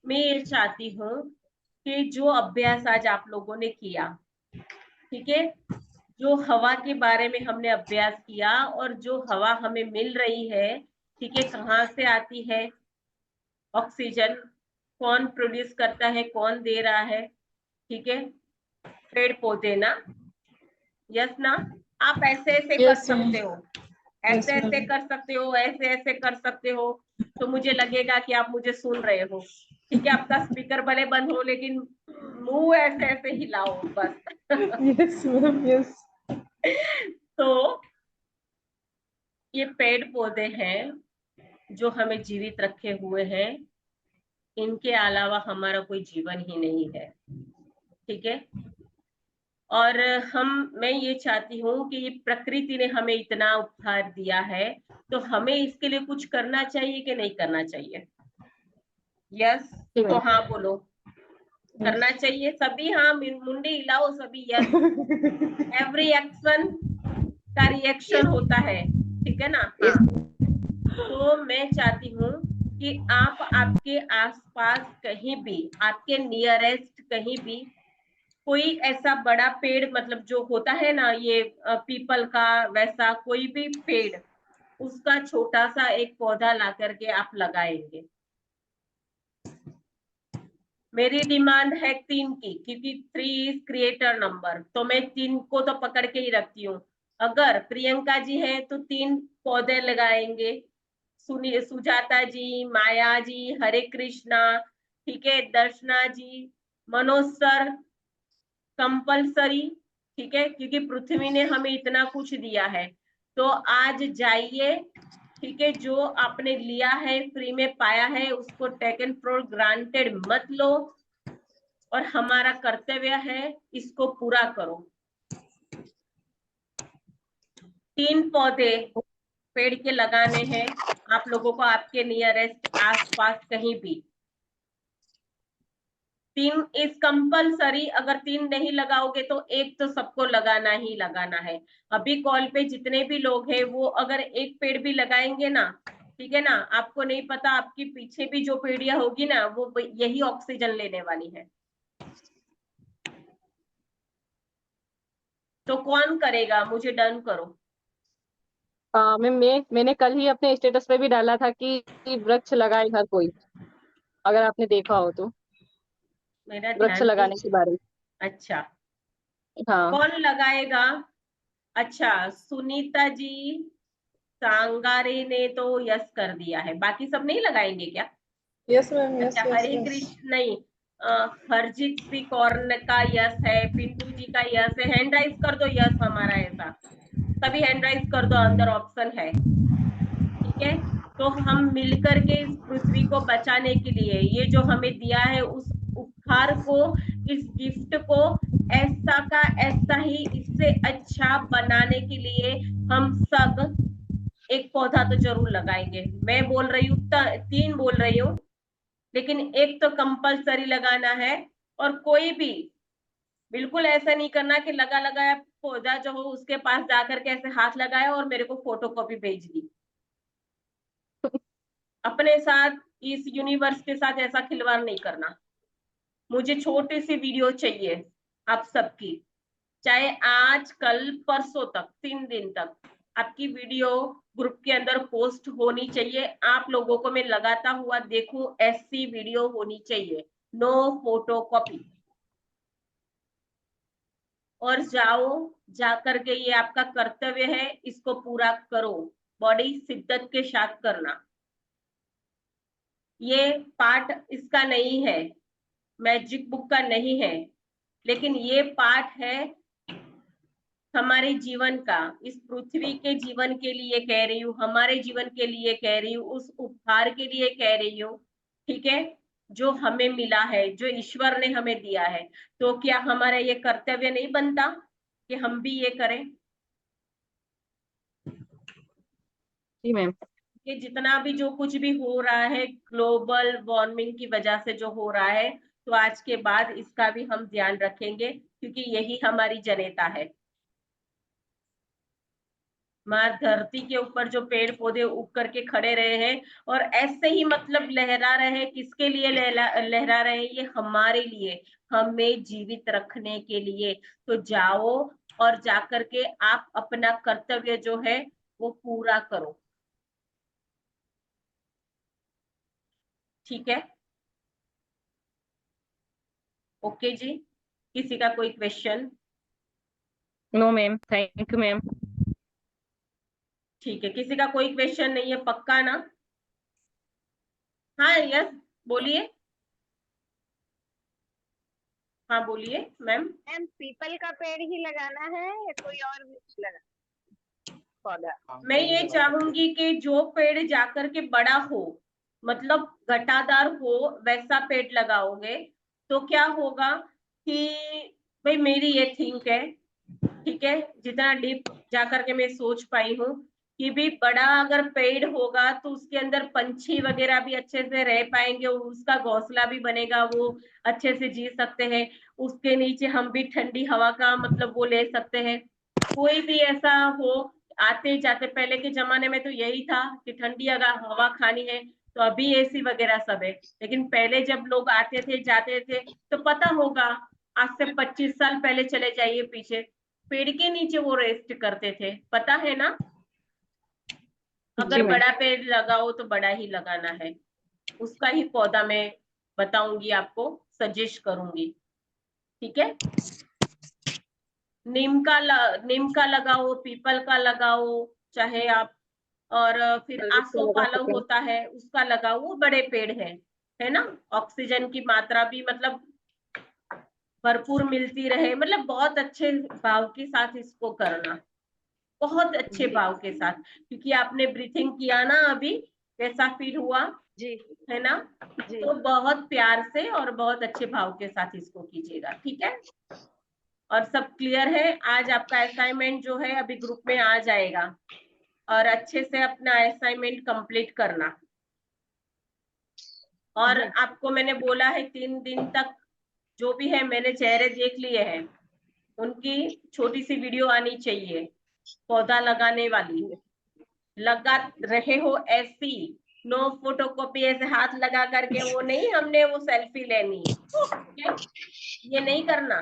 मैं ये चाहती हूँ कि जो अभ्यास आज आप लोगों ने किया, ठीक है, जो हवा के बारे में हमने अभ्यास किया और जो हवा हमें मिल रही है, ठीक है, कहाँ से आती है ऑक्सीजन, कौन प्रोड्यूस करता है, कौन दे रहा है, ठीक है, पेड़ पौधे ना, यस ना। आप ऐसे ऐसे कर यस मैम। सकते हो, ऐसे ऐसे कर सकते हो, ऐसे ऐसे कर सकते हो, तो मुझे लगेगा कि आप मुझे सुन रहे हो, ठीक है। आपका स्पीकर भले बंद हो लेकिन मुंह ऐसे ऐसे हिलाओ बस। Yes ma'am yes. तो ये पेड़ पौधे हैं जो हमें जीवित रखे हुए हैं, इनके अलावा हमारा कोई जीवन ही नहीं है, ठीक है। और मैं ये चाहती हूँ कि ये प्रकृति ने हमें इतना उपहार दिया है, तो हमें इसके लिए कुछ करना चाहिए कि नहीं करना चाहिए? यस जी तो मैम। हाँ बोलो, करना चाहिए सभी, हाँ मुंडी हिलाओ सभी, यस। एवरी एक्शन का रिएक्शन होता है, ठीक है ना, हाँ। तो मैं चाहती हूँ कि आप आपके आसपास कहीं भी, आपके नियरेस्ट कहीं भी कोई ऐसा बड़ा पेड़, मतलब जो होता है ना ये पीपल का, वैसा कोई भी पेड़, उसका छोटा सा एक पौधा ला करके आप लगाएंगे। मेरी डिमांड है 3 की, क्योंकि 3 इज क्रिएटर नंबर, तो मैं 3 को तो पकड़ के ही रखती हूँ। अगर प्रियंका जी है तो 3 पौधे लगाएंगे, सुजाता जी, माया जी, हरे कृष्णा, ठीक है, दर्शना जी, मनोज सर, कंपल्सरी, ठीक है, क्योंकि पृथ्वी ने हमें इतना कुछ दिया है, तो आज जाइए, ठीक है, जो आपने लिया है, फ्री में पाया है, उसको टेकन फॉर ग्रांटेड मत लो, और हमारा कर्तव्य है इसको पूरा करो। 3 पौधे पेड़ के लगाने हैं आप लोगों को, आपके नियरेस्ट आसपास कहीं भी। 3 इज कंपल्सरी, अगर 3 नहीं लगाओगे तो एक तो सबको लगाना ही लगाना है। अभी कॉल पे जितने भी लोग हैं वो अगर एक पेड़ भी लगाएंगे ना, ठीक है ना, आपको नहीं पता आपकी पीछे भी जो पीढ़ियां होगी ना वो यही ऑक्सीजन लेने वाली है। तो कौन करेगा, मुझे डन करो। मैंने कल ही अपने स्टेटस पे भी डाला था कि वृक्ष लगाए हर कोई, अगर आपने देखा हो तो, मेरा वृक्ष ध्यान नहीं। लगाने के बारे में। अच्छा, हाँ कौन लगाएगा? अच्छा, सुनीता जी सांगारे ने तो यस कर दिया है, बाकी सब नहीं लगाएंगे क्या? यस मैम यस अच्छा, यस हरे यस। कृष्ण नहीं, हरजीत सिंह कौर का यस है, पिंटू जी का यस है, हैंड राइज कर दो यस हमारा, ऐसा सभी हैंड राइज कर दो, अंदर ऑप्शन है, ठीक है। तो हम मिलकर के इस पृथ्वी को बचाने के लिए, ये जो हमें दिया है उस उपहार को, इस गिफ्ट को ऐसा का ऐसा ही इससे अच्छा बनाने के लिए हम सब एक पौधा तो जरूर लगाएंगे। मैं बोल रही हूँ 3 बोल रही हूँ, लेकिन एक तो कंपलसरी लगाना है। और कोई भी बिल्कुल ऐसा नहीं करना कि लगा लगाया पौधा जो हो उसके पास जाकर के ऐसे हाथ लगाया और मेरे को फोटो कॉपी भेज दी। अपने साथ, इस यूनिवर्स के साथ ऐसा खिलवाड़ नहीं करना। मुझे छोटी सी वीडियो चाहिए आप सबकी, चाहे आज कल परसों तक, 3 दिन तक आपकी वीडियो ग्रुप के अंदर पोस्ट होनी चाहिए। आप लोगों को मैं लगाता हुआ देखूं, ऐसी वीडियो होनी चाहिए, नो फोटो कॉपी। और जाओ, जाकर के ये आपका कर्तव्य है, इसको पूरा करो, बड़ी शिद्दत के साथ करना। ये पार्ट इसका नहीं है, मैजिक बुक का नहीं है, लेकिन ये पार्ट है हमारे जीवन का, इस पृथ्वी के जीवन के लिए कह रही हूँ, हमारे जीवन के लिए कह रही हूँ, उस उपहार के लिए कह रही हूँ, ठीक है, जो हमें मिला है, जो ईश्वर ने हमें दिया है। तो क्या हमारा ये कर्तव्य नहीं बनता कि हम भी ये करें? जी मैम। कि जितना भी जो कुछ भी हो रहा है ग्लोबल वार्मिंग की वजह से जो हो रहा है, तो आज के बाद इसका भी हम ध्यान रखेंगे, क्योंकि यही हमारी जनता है। हमारी धरती के ऊपर जो पेड़ पौधे उग करके खड़े रहे हैं और ऐसे ही मतलब लहरा रहे हैं, किसके लिए लहरा रहे हैं? ये हमारे लिए, हमें जीवित रखने के लिए। तो जाओ और जाकर के आप अपना कर्तव्य जो है वो पूरा करो। ठीक है, ओके जी। किसी का कोई question? No ma'am, thank you ma'am. ठीक है, किसी का कोई क्वेश्चन नहीं है, पक्का ना? हाँ यस, बोलिए। हाँ बोलिए मैम। मैम पीपल का पेड़ ही लगाना है या कोई और वृक्ष लगाना पौधा? मैं ये चाहूंगी कि जो पेड़ जाकर के बड़ा हो, मतलब घटादार हो, वैसा पेड़ लगाओगे तो क्या होगा कि, भाई मेरी ये थिंक है, ठीक है, जितना डीप जाकर के मैं सोच पाई हूँ कि भी बड़ा अगर पेड़ होगा तो उसके अंदर पंछी वगैरह भी अच्छे से रह पाएंगे और उसका घोंसला भी बनेगा, वो अच्छे से जी सकते हैं। उसके नीचे हम भी ठंडी हवा का मतलब वो ले सकते हैं। कोई भी ऐसा हो, आते जाते, पहले के जमाने में तो यही था कि ठंडी अगर हवा खानी है तो अभी एसी वगैरह सब है, लेकिन पहले जब लोग आते थे जाते थे तो पता होगा, आज से 25 साल पहले चले जाइए पीछे, पेड़ के नीचे वो रेस्ट करते थे, पता है ना? जी अगर मैम। बड़ा पेड़ लगाओ तो बड़ा ही लगाना है, उसका ही पौधा मैं बताऊंगी आपको, सजेस्ट करूंगी। ठीक है, नीम का लगाओ, पीपल का लगाओ, चाहे आप, और फिर लगा आसोपालव सकते हैं। होता है उसका लगाओ, वो बड़े पेड़ है ना? ऑक्सीजन की मात्रा भी मतलब भरपूर मिलती रहे, मतलब बहुत अच्छे भाव के साथ इसको करना, बहुत अच्छे जी भाव के साथ, क्योंकि आपने ब्रीथिंग किया ना अभी, कैसा फील हुआ, जी है ना? जी। तो बहुत प्यार से और बहुत अच्छे भाव के साथ इसको कीजिएगा, ठीक है? और सब क्लियर है? आज आपका असाइनमेंट जो है अभी ग्रुप में आ जाएगा, और अच्छे से अपना असाइनमेंट कंप्लीट करना। और जी आपको मैंने बोला है 3 दिन तक जो भी है, मैंने चेहरे देख लिए हैं, उनकी छोटी सी वीडियो आनी चाहिए, पौधा लगाने वाली। लगा रहे हो ऐसी, नो फोटोकॉपी, ऐसे हाथ लगा करके वो नहीं, हमने वो सेल्फी लेनी, ठीक है? ये नहीं करना।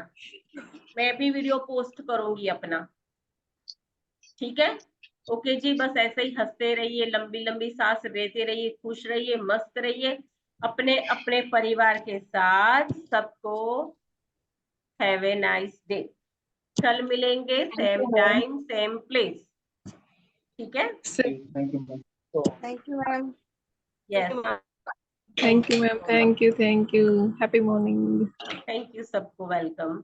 मैं भी वीडियो पोस्ट करूंगी अपना, ठीक है? ओके जी, बस ऐसे ही हंसते रहिए, लंबी लंबी सांस लेते रहिए, खुश रहिए, मस्त रहिए अपने अपने परिवार के साथ। सबको हैव ए नाइस डे। कल मिलेंगे thank same you ma'am. Time same place, ठीक है? Thank you thank you ma'am. Yes, thank you ma'am, thank you, happy morning. Thank you सबको, वेलकम।